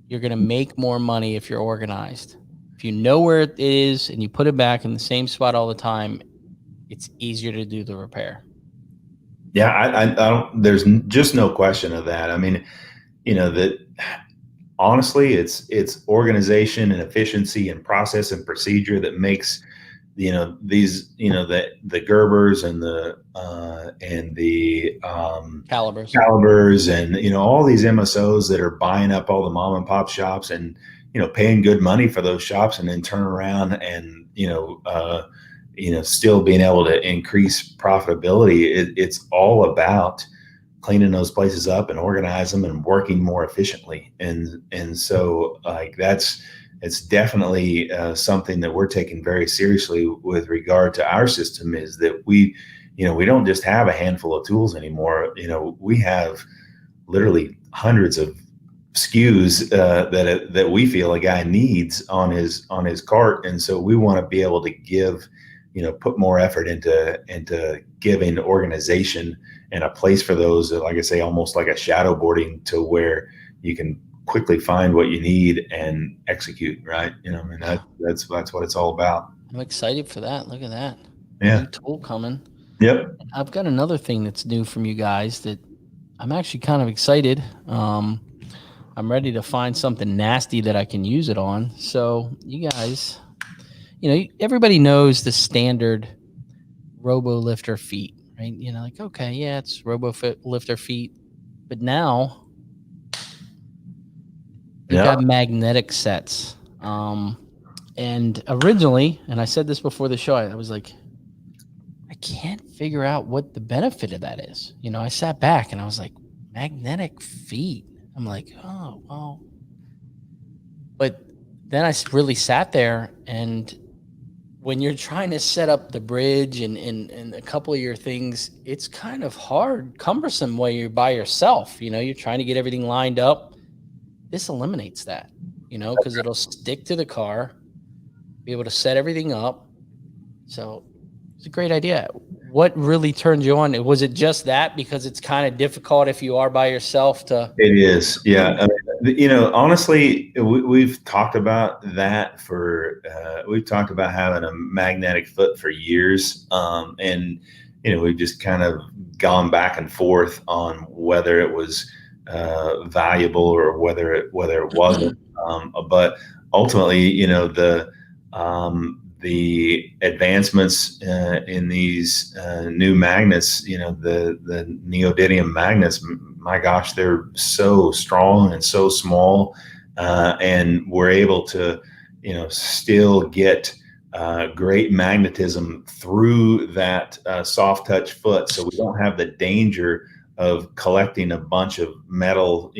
You're going to make more money if you're organized. If you know where it is and you put it back in the same spot all the time, it's easier to do the repair. Yeah, I don't, there's just no question of that. I mean, that honestly, it's organization and efficiency and process and procedure that makes, these, the Gerbers and the calibers and, all these MSOs that are buying up all the mom and pop shops and, paying good money for those shops, and then turn around and, still being able to increase profitability. It's all about cleaning those places up and organize them and working more efficiently. And so like it's definitely something that we're taking very seriously with regard to our system, is that we don't just have a handful of tools anymore. We have literally hundreds of SKUs that we feel a guy needs on his cart. And so we want to be able to put more effort into giving organization and a place for those, like I say, almost like a shadow boarding, to where you can quickly find what you need and execute, right? That's what it's all about. I'm excited for that. Look at that. Yeah. New tool coming. Yep. I've got another thing that's new from you guys that I'm actually kind of excited. I'm ready to find something nasty that I can use it on. So you guys, everybody knows the standard robo lifter feet, right? Like, okay, yeah, it's robo lifter feet, but now they've got magnetic sets. And originally, and I said this before the show, I was like, I can't figure out what the benefit of that is. I sat back and I was like, magnetic feet. I'm like, oh, well. But then I really sat there, and when you're trying to set up the bridge and a couple of your things, it's kind of hard, cumbersome when you're by yourself. You're trying to get everything lined up. This eliminates that, because it'll stick to the car, be able to set everything up. So it's a great idea. What really turned you on? Was it just that, because it's kind of difficult if you are by yourself to? It is. Yeah. Honestly, we've talked about that we've talked about having a magnetic foot for years. And, we've just kind of gone back and forth on whether it was valuable or whether it wasn't. But ultimately, the advancements in these new magnets, the neodymium magnets, my gosh, they're so strong and so small, and we're able to, still get great magnetism through that soft touch foot. So we don't have the danger of collecting a bunch of metal,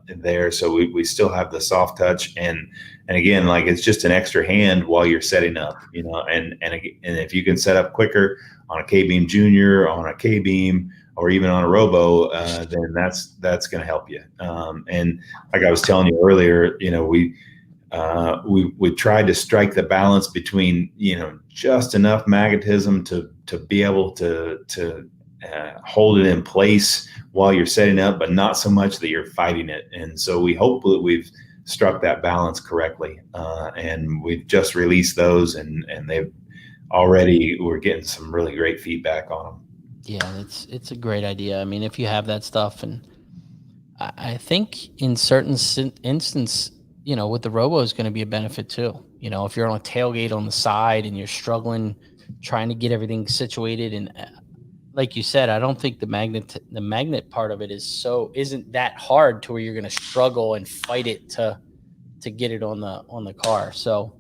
there. So we still have the soft touch, and again, like, it's just an extra hand while you're setting up, and if you can set up quicker on a K-beam junior, on a K-beam, or even on a robo, then that's going to help you. And like I was telling you earlier, we tried to strike the balance between, just enough magnetism to be able to hold it in place while you're setting up, but not so much that you're fighting it. And so we hope that we've struck that balance correctly. And we've just released those, and we're getting some really great feedback on them. Yeah, it's a great idea. I mean, if you have that stuff, and I think in certain instance, with the robo is going to be a benefit too. If you're on a tailgate on the side and you're struggling, trying to get everything situated, and like you said, I don't think the magnet part of it isn't that hard to where you're going to struggle and fight it to get it on the car. So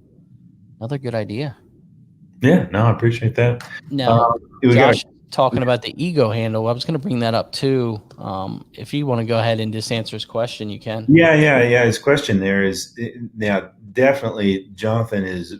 another good idea. Yeah, no, I appreciate that. Now, talking about the ego handle, I was going to bring that up too. If you want to go ahead and just answer his question, you can. Yeah. His question there is now definitely Jonathan is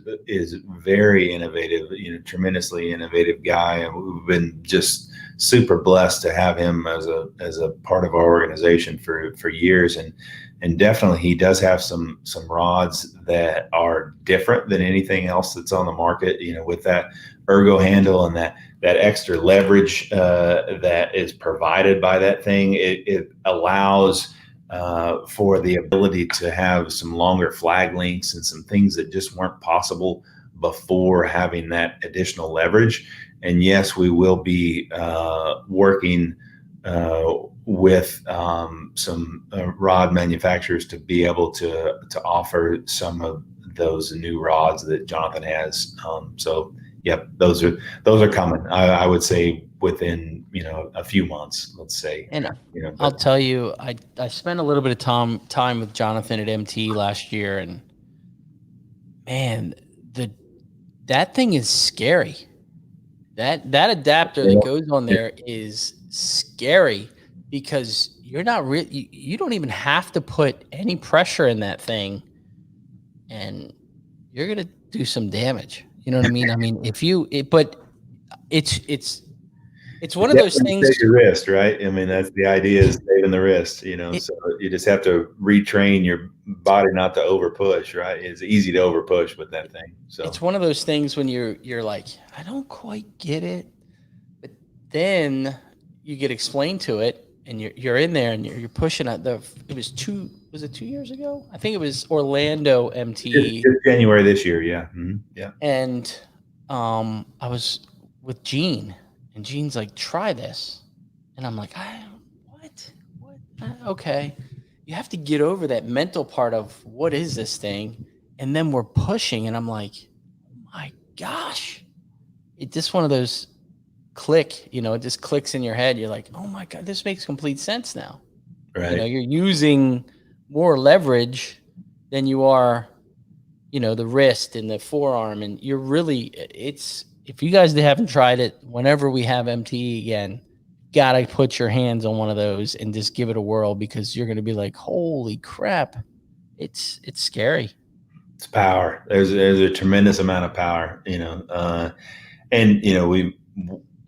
very innovative, tremendously innovative guy, and we've been just super blessed to have him as a part of our organization for years, and definitely he does have some rods that are different than anything else that's on the market, with that ergo handle and that extra leverage that is provided by that thing. It allows for the ability to have some longer flag lengths and some things that just weren't possible before having that additional leverage. And yes, we will be working with some rod manufacturers to be able to offer some of those new rods that Jonathan has. So yep, those are coming. I would say within a few months, let's say. And I'll tell you, I spent a little bit of time with Jonathan at MT last year, and man, that thing is scary. That adapter that goes on there is scary, because you're not really, you don't even have to put any pressure in that thing, and you're gonna do some damage. You know what I mean? I mean, but it's one of those things. Save your wrist, right? I mean, that's the idea, is saving the wrist. So you just have to retrain your body not to over push, right? It's easy to over push with that thing. So it's one of those things when you're like, I don't quite get it, but then you get explained to it, and you're in there and you're pushing at was it 2 years ago? I think it was Orlando MT. Just January this year, yeah. Mm-hmm. Yeah. And I was with Gene, and Gene's like, try this. And I'm like, what? Okay. You have to get over that mental part of, what is this thing? And then we're pushing, and I'm like, oh my gosh. It's just one of those click, it just clicks in your head. You're like, oh my God, this makes complete sense now. Right. You're using more leverage than you are, the wrist and the forearm. And you're really, if you guys haven't tried it, whenever we have MTE again, gotta put your hands on one of those and just give it a whirl, because you're going to be like, holy crap. It's scary. It's power. There's a tremendous amount of power, and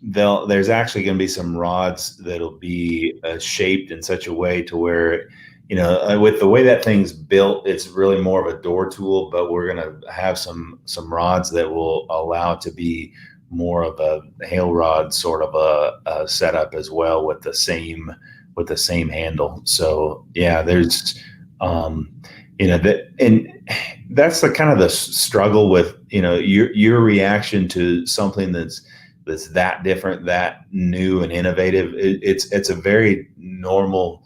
there's actually going to be some rods that'll be shaped in such a way to where, with the way that thing's built, it's really more of a door tool, but we're going to have some rods that will allow it to be more of a hail rod sort of a setup as well, with the same handle. So yeah, there's, that, and that's the kind of the struggle with, your reaction to something that's that different, that new and innovative. It's a very normal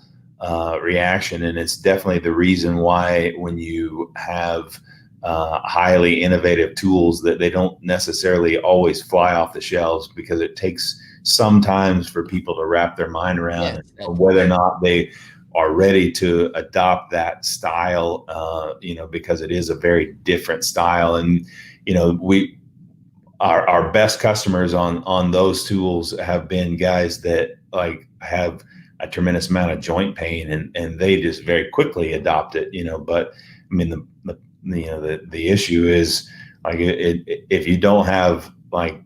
reaction, and it's definitely the reason why when you have highly innovative tools, that they don't necessarily always fly off the shelves, because it takes sometimes for people to wrap their mind around whether or not they are ready to adopt that style, because it is a very different style. And our best customers on those tools have been guys that like have a tremendous amount of joint pain, and they just very quickly adopt it, but I mean, the issue is, like, if you don't have like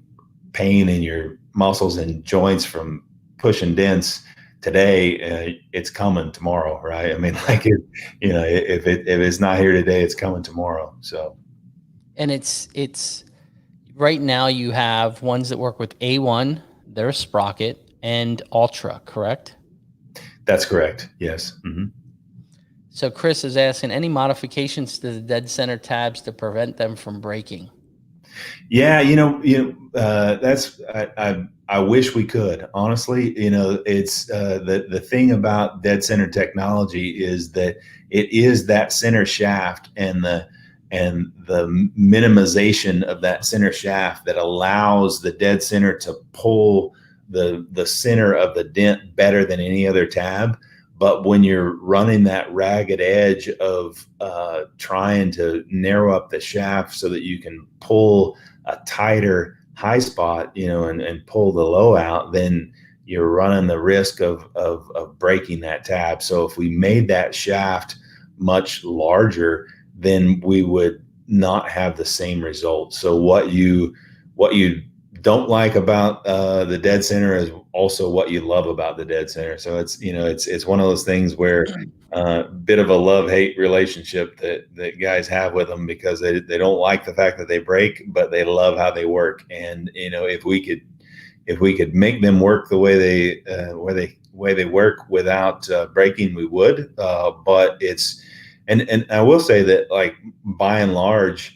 pain in your muscles and joints from pushing dents today, it's coming tomorrow, right? I mean, like, if it's not here today, it's coming tomorrow. So, and it's right now you have ones that work with A1, they're a sprocket, and Ultra, correct? That's correct. Yes. Mm-hmm. So Chris is asking, any modifications to the dead center tabs to prevent them from breaking? Yeah, that's I wish we could, honestly. It's the thing about dead center technology is that it is that center shaft and the minimization of that center shaft that allows the dead center to pull the center of the dent better than any other tab. But when you're running that ragged edge of trying to narrow up the shaft so that you can pull a tighter high spot, and pull the low out, then you're running the risk of breaking that tab. So if we made that shaft much larger, then we would not have the same result. So what you don't like about the dead center is also what you love about the dead center. So it's one of those things where bit of a love-hate relationship that guys have with them, because they don't like the fact that they break, but they love how they work. And if we could make them work the way they work without breaking, we would. But it's and I will say that, like, by and large,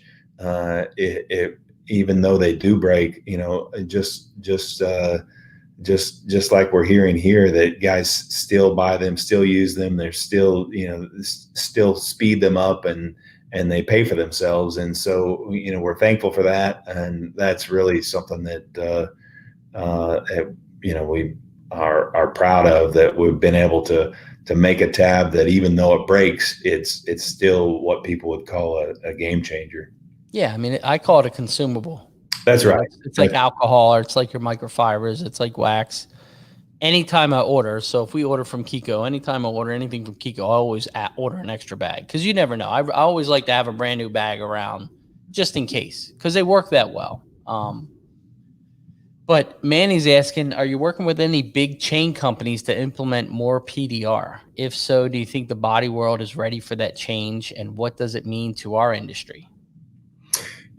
even though they do break, just like we're hearing here, that guys still buy them, still use them. They're still, still speed them up, and they pay for themselves. And so, we're thankful for that. And that's really something that, we are proud of, that we've been able to make a tab that, even though it breaks, it's still what people would call a game changer. Yeah, I mean, I call it a consumable. That's right. It's like alcohol, or it's like your microfibers. It's like wax. Anytime I order, so if we order from Kiko, anytime I order anything from Kiko, I always order an extra bag, because you never know. I always like to have a brand new bag around just in case, because they work that well. But Manny's asking, are you working with any big chain companies to implement more PDR? If so, do you think the body world is ready for that change? And what does it mean to our industry?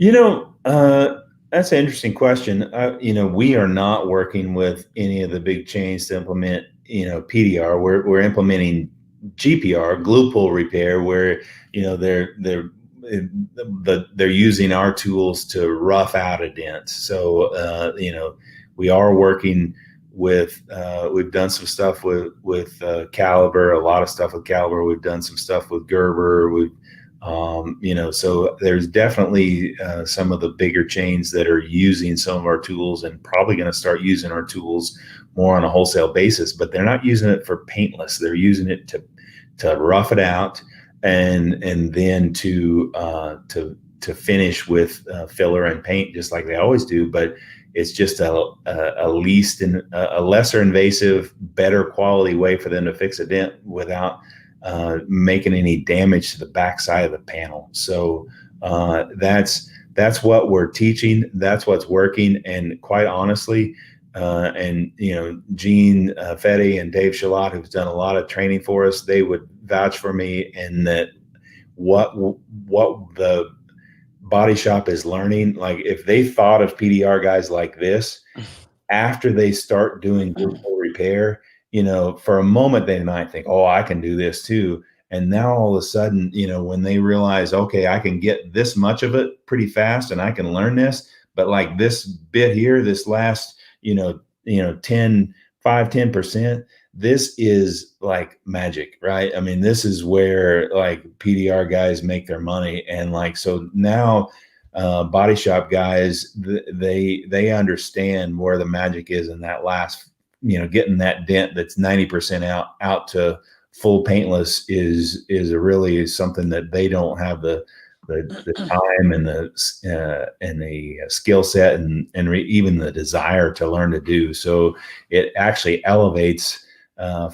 That's an interesting question. We are not working with any of the big chains to implement, PDR. We're implementing GPR, glue pull repair, where they're using our tools to rough out a dent. So we are working with. We've done some stuff with Caliber, a lot of stuff with Caliber. We've done some stuff with Gerber. So there's definitely some of the bigger chains that are using some of our tools, and probably going to start using our tools more on a wholesale basis, but they're not using it for paintless. They're using it to rough it out, and then to finish with filler and paint, just like they always do. But it's just a lesser invasive, better quality way for them to fix a dent without making any damage to the backside of the panel. So that's what we're teaching. That's what's working. And quite honestly, Gene Fetty and Dave Shutt, who's done a lot of training for us, they would vouch for me, and that what the body shop is learning, like, if they thought of PDR guys like this after they start doing glue pull repair, for a moment they might think, oh, I can do this too. And now all of a sudden, when they realize, okay, I can get this much of it pretty fast, and I can learn this, but like this bit here, this last, 10%, this is like magic, right? I mean, this is where, like, PDR guys make their money. And, like, so now body shop guys, they understand where the magic is in that last, getting that dent that's 90% out to full paintless is really something that they don't have the time and the skill set and even the desire to learn to do. So it actually elevates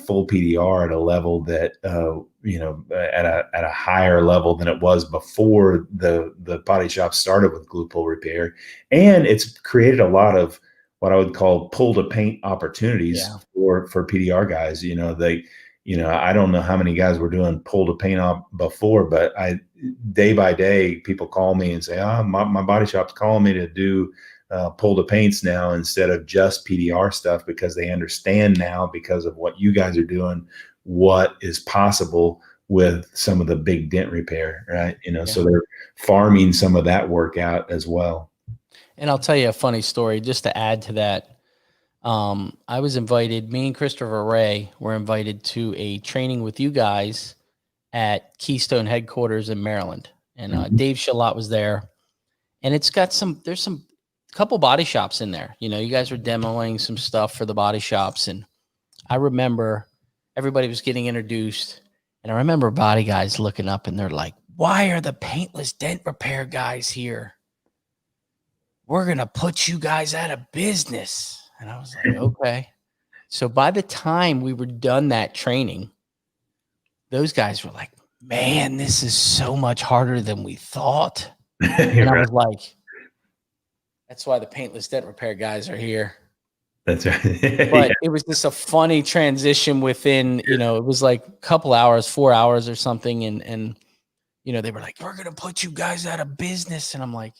full PDR at a level that at a higher level than it was before the body shop started with glue pull repair. And it's created a lot of what I would call pull to paint opportunities for PDR guys. I don't know how many guys were doing pull to paint up before, but day by day, people call me and say, my body shop's calling me to do pull to paints now instead of just PDR stuff, because they understand now, because of what you guys are doing, what is possible with some of the big dent repair, right? So they're farming some of that work out as well. And I'll tell you a funny story just to add to that. I was invited, me and Christopher Ray were invited to a training with you guys at Keystone headquarters in Maryland. And Dave Shutt was there. And it's got there's couple body shops in there. You guys were demoing some stuff for the body shops. And I remember everybody was getting introduced. And I remember body guys looking up and they're like, why are the paintless dent repair guys here? we're going to put you guys out of business. And I was like, okay. So by the time we were done that training, those guys were like, man, this is so much harder than we thought. And I was like, that's why the paintless dent repair guys are here. That's right. But it was just a funny transition within, you know, it was like a couple hours, 4 hours or something. And, you know, they were like, we're going to put you guys out of business. And I'm like,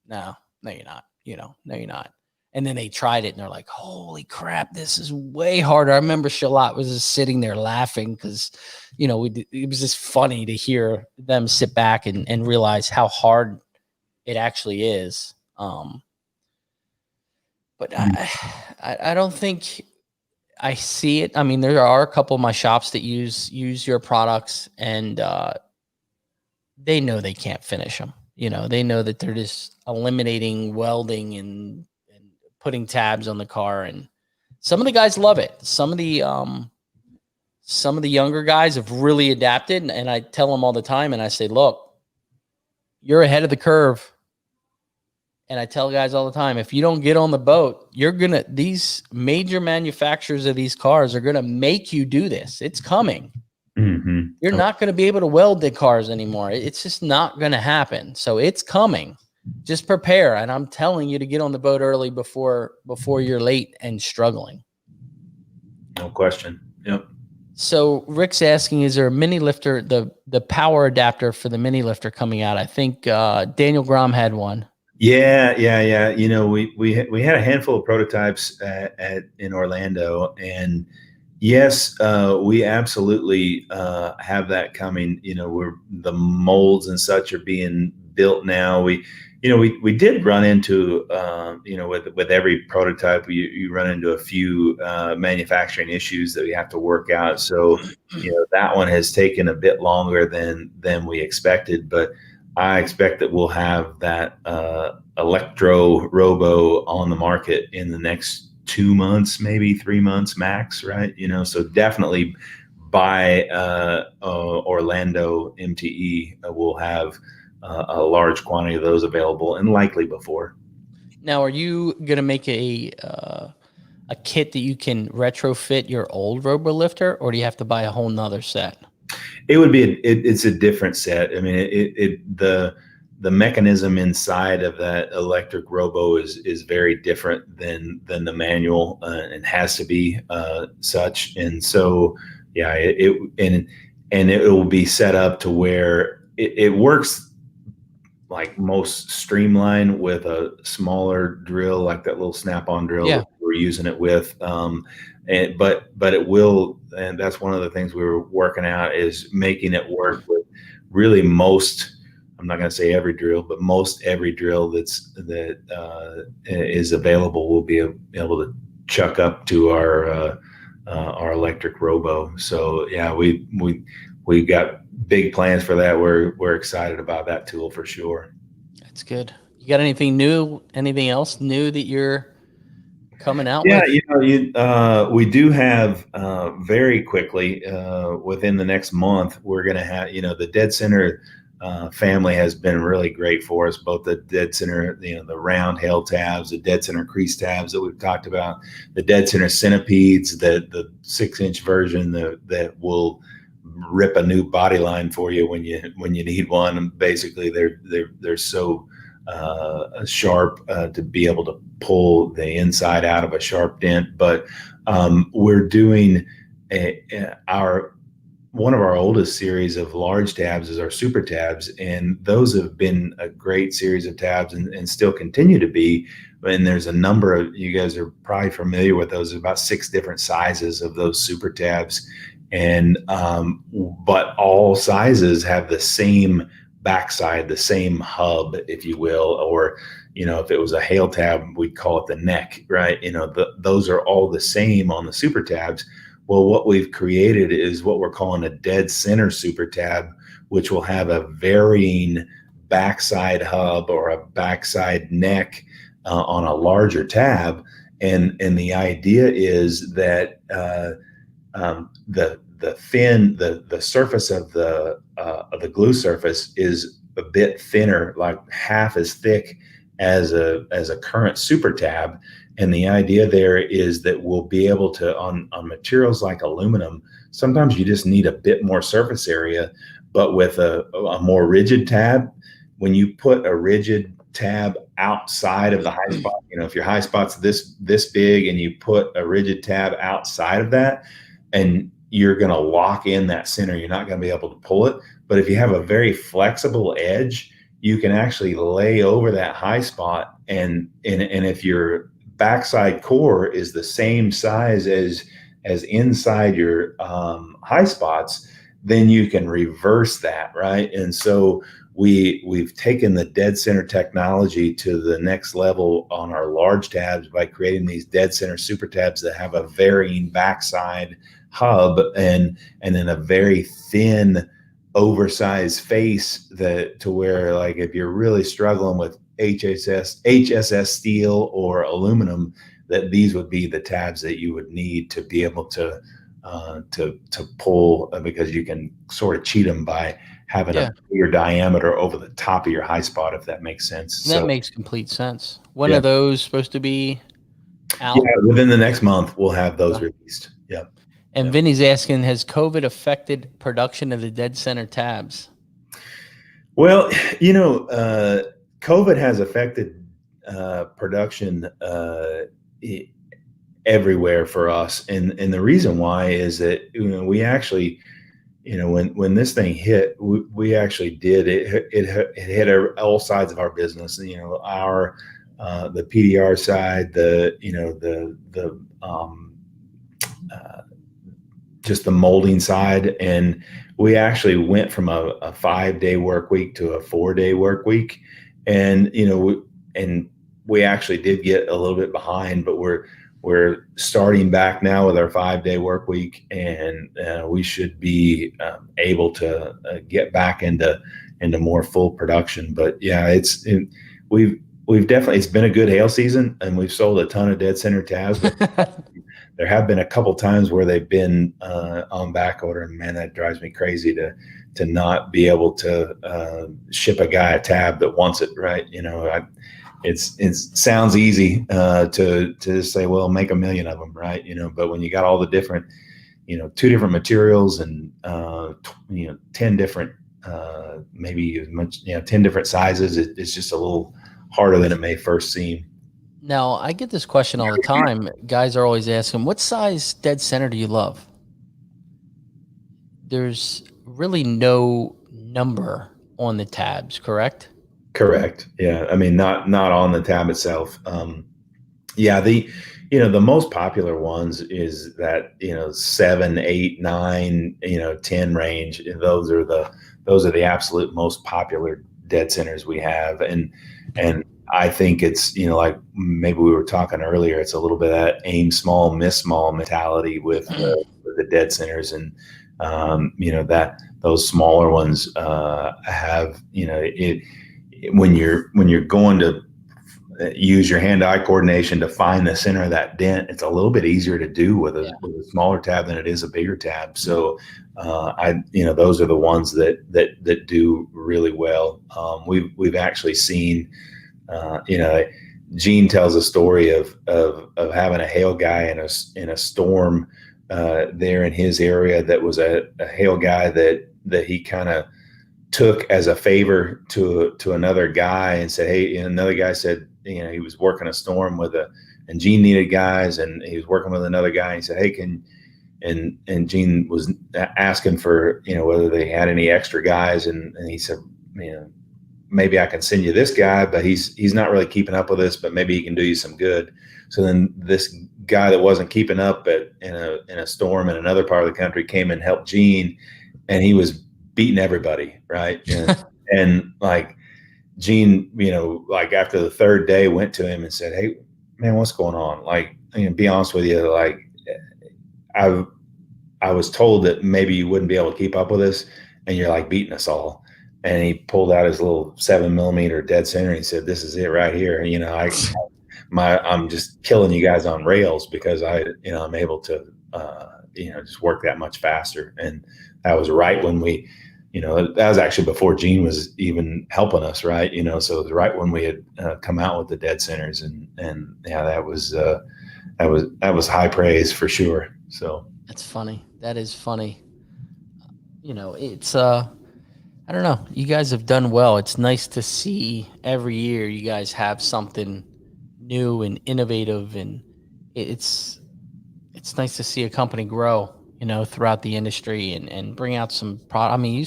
no, you're not, you know, no, you're not. And then they tried it and they're like, holy crap, this is way harder. I remember Shutt was just sitting there laughing because, you know, it was just funny to hear them sit back and realize how hard it actually is. But I don't think I see it. I mean, there are a couple of my shops that use your products, and they know they can't finish them. You know, they know that they're just eliminating welding and putting tabs on the car. And some of the guys love it. Some of the younger guys have really adapted. And I tell them all the time, and I say, look, you're ahead of the curve. And I tell guys all the time, if you don't get on the boat, these major manufacturers of these cars are going to make you do this. It's coming. Mm-hmm. You're not going to be able to weld the cars anymore. It's just not going to happen. So it's coming. Just prepare. And I'm telling you to get on the boat early before you're late and struggling. No question. Yep. So Rick's asking, is there a mini lifter, the power adapter for the mini lifter coming out? I think Daniel Grom had one. Yeah. You know, we had a handful of prototypes in Orlando, and yes, we absolutely have that coming. You know, the molds and such are being built now. We did run into you know, with every prototype, you run into a few manufacturing issues that we have to work out. So, you know, that one has taken a bit longer than we expected, but I expect that we'll have that electro robo on the market in the next 2 months, maybe 3 months max, right? You know, so definitely by Orlando MTE, we'll have a large quantity of those available, and likely before. Now, are you going to make a kit that you can retrofit your old robo lifter, or do you have to buy a whole nother set? It would be it's a different set. I mean, the mechanism inside of that electric robo is very different than the manual, and has to be such. And so, yeah, it will be set up to where it works like most streamline with a smaller drill, like that little snap-on drill that we're using it with. But it will, and that's one of the things we were working out, is making it work with really most, I'm not going to say every drill, but most every drill that is available will be able to chuck up to our electric robo. So yeah, we got big plans for that. We're excited about that tool for sure. That's good. You got anything new? Anything else new that you're coming out with? Yeah, you know, we do have very quickly within the next month, we're going to have, you know, the Dead Center family has been really great for us. Both the Dead Center, you know, the round hail tabs, the Dead Center crease tabs that we've talked about, the Dead Center Centipedes, the 6-inch version that will rip a new body line for you when you need one. And basically, they're so sharp to be able to pull the inside out of a sharp dent. But we're doing one of our oldest series of large tabs is our super tabs, and those have been a great series of tabs and still continue to be. And there's a number of, you guys are probably familiar with those, about 6 different sizes of those super tabs. And but all sizes have the same backside, the same hub, if you will, or, you know, if it was a hail tab, we'd call it the neck, right? You know, those are all the same on the super tabs. Well, what we've created is what we're calling a dead center super tab, which will have a varying backside hub or a backside neck on a larger tab. And the idea is that the fin, the surface of the glue surface is a bit thinner, like half as thick as a current super tab. And the idea there is that we'll be able to, on materials like aluminum, sometimes you just need a bit more surface area, but with a more rigid tab, when you put a rigid tab outside of the high spot, if your high spot's this big and you put a rigid tab outside of that, and you're going to lock in that center, you're not going to be able to pull it. But if you have a very flexible edge, you can actually lay over that high spot, and if your backside core is the same size as inside your high spots, then you can reverse that, right? And so we've taken the dead center technology to the next level on our large tabs by creating these dead center super tabs that have a varying backside hub and then a very thin oversized face, that to where, like, if you're really struggling with HSS steel or aluminum, that these would be the tabs that you would need to be able to pull, because you can sort of cheat them by having a bigger diameter over the top of your high spot, if that makes sense. That makes complete sense. When are those supposed to be out? Yeah, within the next month, we'll have those released. Yep. And Vinny's asking, has COVID affected production of the dead center tabs? Well, COVID has affected production everywhere for us, and the reason why is that we actually, when this thing hit, we actually did it hit all sides of our business. Our the PDR side, just the molding side, and we actually went from a 5-day work week to a 4-day work week, and we actually did get a little bit behind, but we're starting back now with our 5-day work week, and we should be able to get back into more full production. But yeah, we've definitely, it's been a good hail season, and we've sold a ton of dead center tabs. But there have been a couple times where they've been on back order, and man, that drives me crazy to not be able to ship a guy a tab that wants it, right? It sounds easy to just say, well, make 1 million of them, right? But when you got all the different, 2 different materials and 10 different, maybe as much, 10 different sizes, it's just a little harder than it may first seem. Now, I get this question all the time. Guys are always asking, what size dead center do you love? There's really no number on the tabs, correct? Correct. Yeah. I mean, not on the tab itself. Yeah. The most popular ones is that, 7, 8, 9, 10 range. Those are the absolute most popular dead centers we have. And I think it's, like maybe we were talking earlier, it's a little bit of that aim small, miss small mentality with the dead centers. And, that those smaller ones have, when you're going to use your hand-eye coordination to find the center of that dent, it's a little bit easier to do with a smaller tab than it is a bigger tab. So those are the ones that do really well. We've actually seen, Gene tells a story of having a hail guy in a storm there in his area that was a hail guy that he kind of took as a favor to another guy, and said, hey, and another guy said, he was working a storm and Gene needed guys, and he was working with another guy, and he said, hey, and Gene was asking for, whether they had any extra guys. And he said, maybe I can send you this guy, but he's not really keeping up with this, but maybe he can do you some good. So then this guy that wasn't keeping up in a storm in another part of the country came and helped Gene, and he was beating everybody, right? And like Gene, like after the 3rd day, went to him and said, hey, man, what's going on? Like, be honest with you, like I was told that maybe you wouldn't be able to keep up with us, and you're like beating us all. And he pulled out his little 7mm dead center, and he said, this is it right here. I'm just killing you guys on rails because I'm able to, just work that much faster. And that was right when we, that was actually before Gene was even helping us, right? So it was right when we had come out with the dead centers, and yeah, that was high praise for sure. So that's funny. That is funny. It's I don't know. You guys have done well. It's nice to see every year you guys have something new and innovative, and it's nice to see a company grow, throughout the industry and bring out some product. I mean,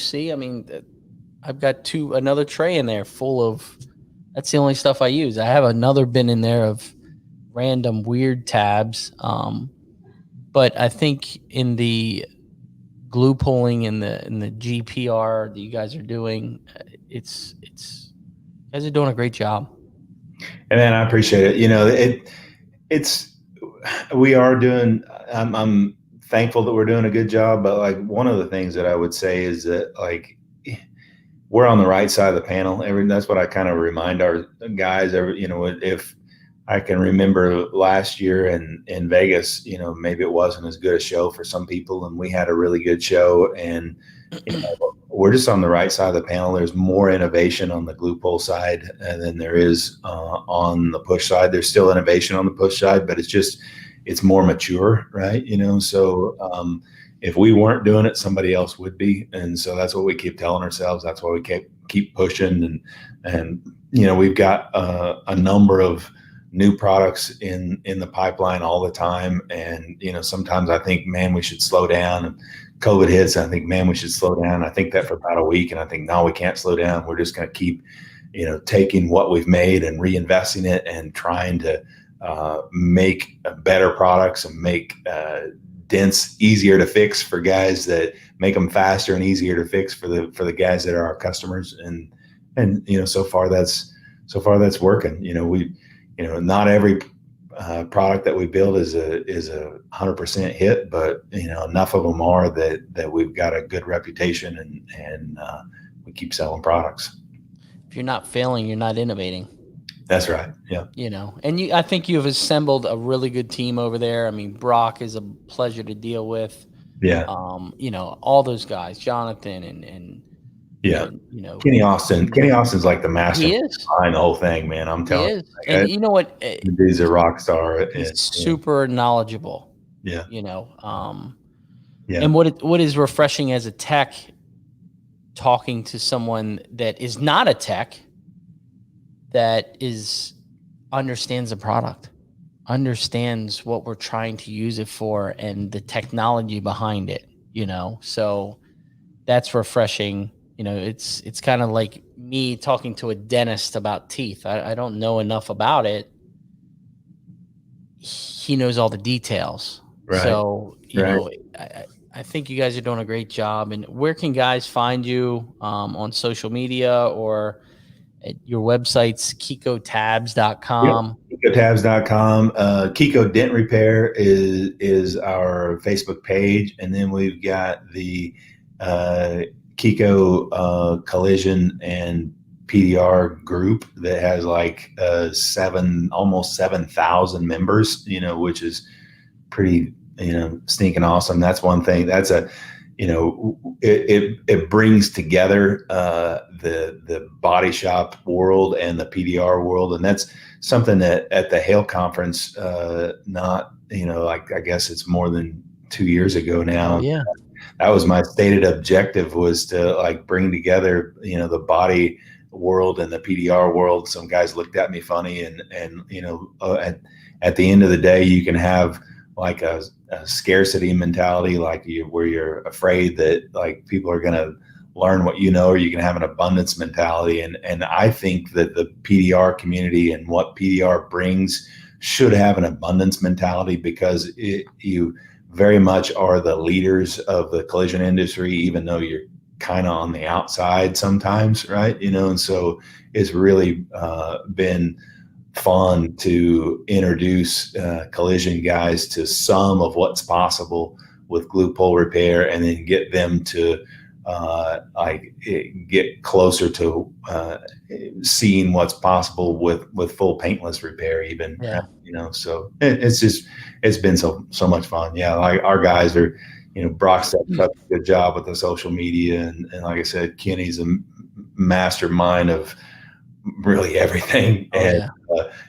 I've got another tray in there full of, that's the only stuff I use. I have another bin in there of random weird tabs. But I think in the glue pulling and the GPR that you guys are doing, you guys are doing a great job. And man, I appreciate it. We are doing, I'm thankful that we're doing a good job, but like one of the things that I would say is that like we're on the right side of the panel. That's what I kind of remind our guys. If I can remember last year in Vegas, maybe it wasn't as good a show for some people, and we had a really good show, and we're just on the right side of the panel. There's more innovation on the glue pull side than there is on the push side. There's still innovation on the push side, but it's more mature, right? So if we weren't doing it, somebody else would be. And so that's what we keep telling ourselves. That's why we keep pushing. And we've got a number of new products in the pipeline all the time. And, sometimes I think, man, we should slow down. And COVID hits, and I think, man, we should slow down. I think that for about a week, and I think, no, we can't slow down. We're just going to keep, taking what we've made and reinvesting it and trying to make better products and make dents easier to fix for guys, that make them faster and easier to fix for the guys that are our customers. And so far that's working. Not every product that we build is a 100% hit, but enough of them are that we've got a good reputation, and we keep selling products. If you're not failing, you're not innovating. That's right. Yeah. And I think you've assembled a really good team over there. I mean, Brock is a pleasure to deal with. Yeah. All those guys, Jonathan and yeah, Kenny Austin. Kenny Austin's like the master behind the whole thing, man. I'm telling you. And you know what? He's a rock star. He's super knowledgeable. Yeah. And what is refreshing as a tech, talking to someone that is not a tech, that understands the product, understands what we're trying to use it for, and the technology behind it, so that's refreshing. It's kind of like me talking to a dentist about teeth. I don't know enough about it. He knows all the details. Right. So, I think you guys are doing a great job. And where can guys find you on social media or at your website's KikoTabs.com? Yep. KikoTabs.com. Kiko Dent Repair is our Facebook page. And then we've got the Kiko Collision and PDR group that has like almost 7,000 members, which is pretty, stinking awesome. That's one thing. That's it brings together the body shop world and the PDR world. And that's something that at the Hale conference, I guess it's more than 2 years ago now. Oh, yeah. That was my stated objective, was to bring together, the body world and the PDR world. Some guys looked at me funny, and at the end of the day, you can have like a scarcity mentality, where you're afraid that people are going to learn what or you can have an abundance mentality. And I think that the PDR community and what PDR brings should have an abundance mentality, because you very much are the leaders of the collision industry, even though you're kind of on the outside sometimes, right? And so it's really been fun to introduce collision guys to some of what's possible with glue pull repair, and then get them to get closer to seeing what's possible with full paintless repair even. Yeah. So it's been so much fun. Yeah. Our guys are, Brock's done such a good job with the social media, and like I said, Kenny's a mastermind of really everything, and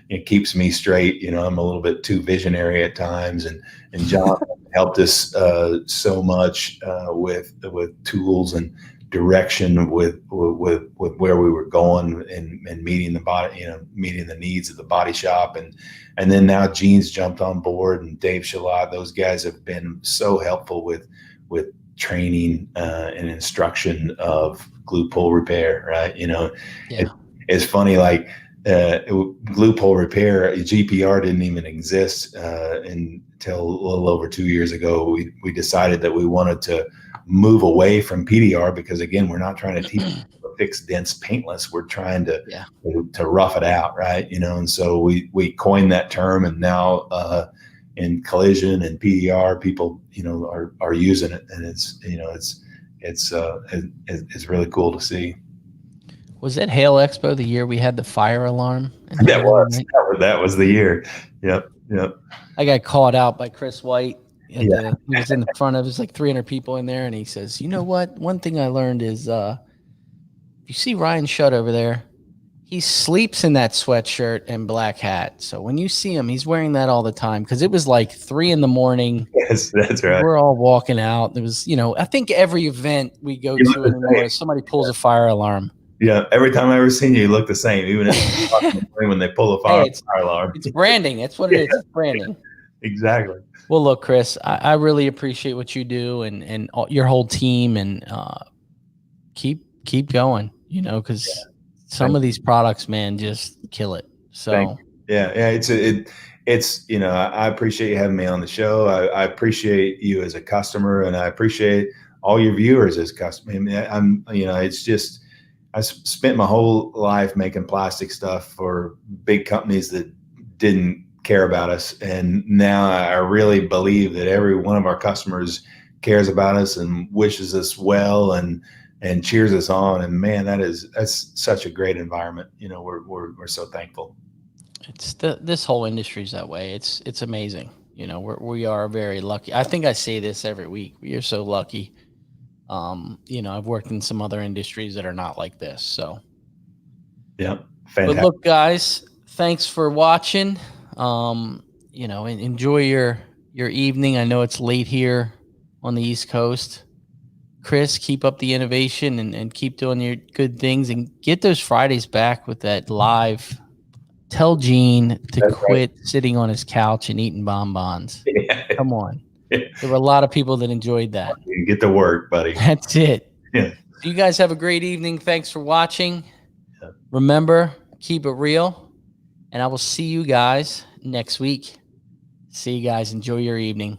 it keeps me straight. I'm a little bit too visionary at times, and John helped us so much with tools and direction with where we were going, and meeting the body, meeting the needs of the body shop, and then now Gene's jumped on board, and Dave Shutt. Those guys have been so helpful with training and instruction of glue pull repair, right? It's funny, like glue pull repair, GPR didn't even exist until a little over 2 years ago. We decided that we wanted to move away from PDR because, again, we're not trying to teach people to fix dents paintless. We're trying to rough it out, right? And so we coined that term, and now in collision and PDR, people are using it, and it's really cool to see. Was that Hail Expo the year we had the fire alarm? That was the year. Yep. I got called out by Chris White. He was in the front of us, like 300 people in there, and he says, "You know what? One thing I learned is, you see Ryan Shutt over there. He sleeps in that sweatshirt and black hat. So when you see him, he's wearing that all the time." Because it was like 3 a.m. Yes, that's right. We're all walking out. There was, I think every event we go to anymore, somebody pulls a fire alarm. Yeah, every time I ever seen you look the same, even when they pull a fire alarm. It's branding. That's what it is. It's branding. Exactly. Well, look, Chris, I really appreciate what you do and your whole team, and keep going, because some of these products, man, just kill it. So it's I appreciate you having me on the show. I appreciate you as a customer, and I appreciate all your viewers as customers. It's just, I spent my whole life making plastic stuff for big companies that didn't care about us, and now I really believe that every one of our customers cares about us and wishes us well and cheers us on. And man, that's such a great environment. We're so thankful. This whole industry is that way. It's amazing. We are very lucky. I think I say this every week. We are so lucky. I've worked in some other industries that are not like this. So yeah, fantastic. But look, guys, thanks for watching. Enjoy your evening. I know it's late here on the East Coast. Chris, keep up the innovation and keep doing your good things, and get those Fridays back with that live. Tell Gene to quit sitting on his couch and eating bonbons. Yeah. Come on. There were a lot of people that enjoyed that. Get to work, buddy. That's it. Yeah. You guys have a great evening. Thanks for watching. Yeah. Remember, keep it real, and I will see you guys next week. See you guys. Enjoy your evening.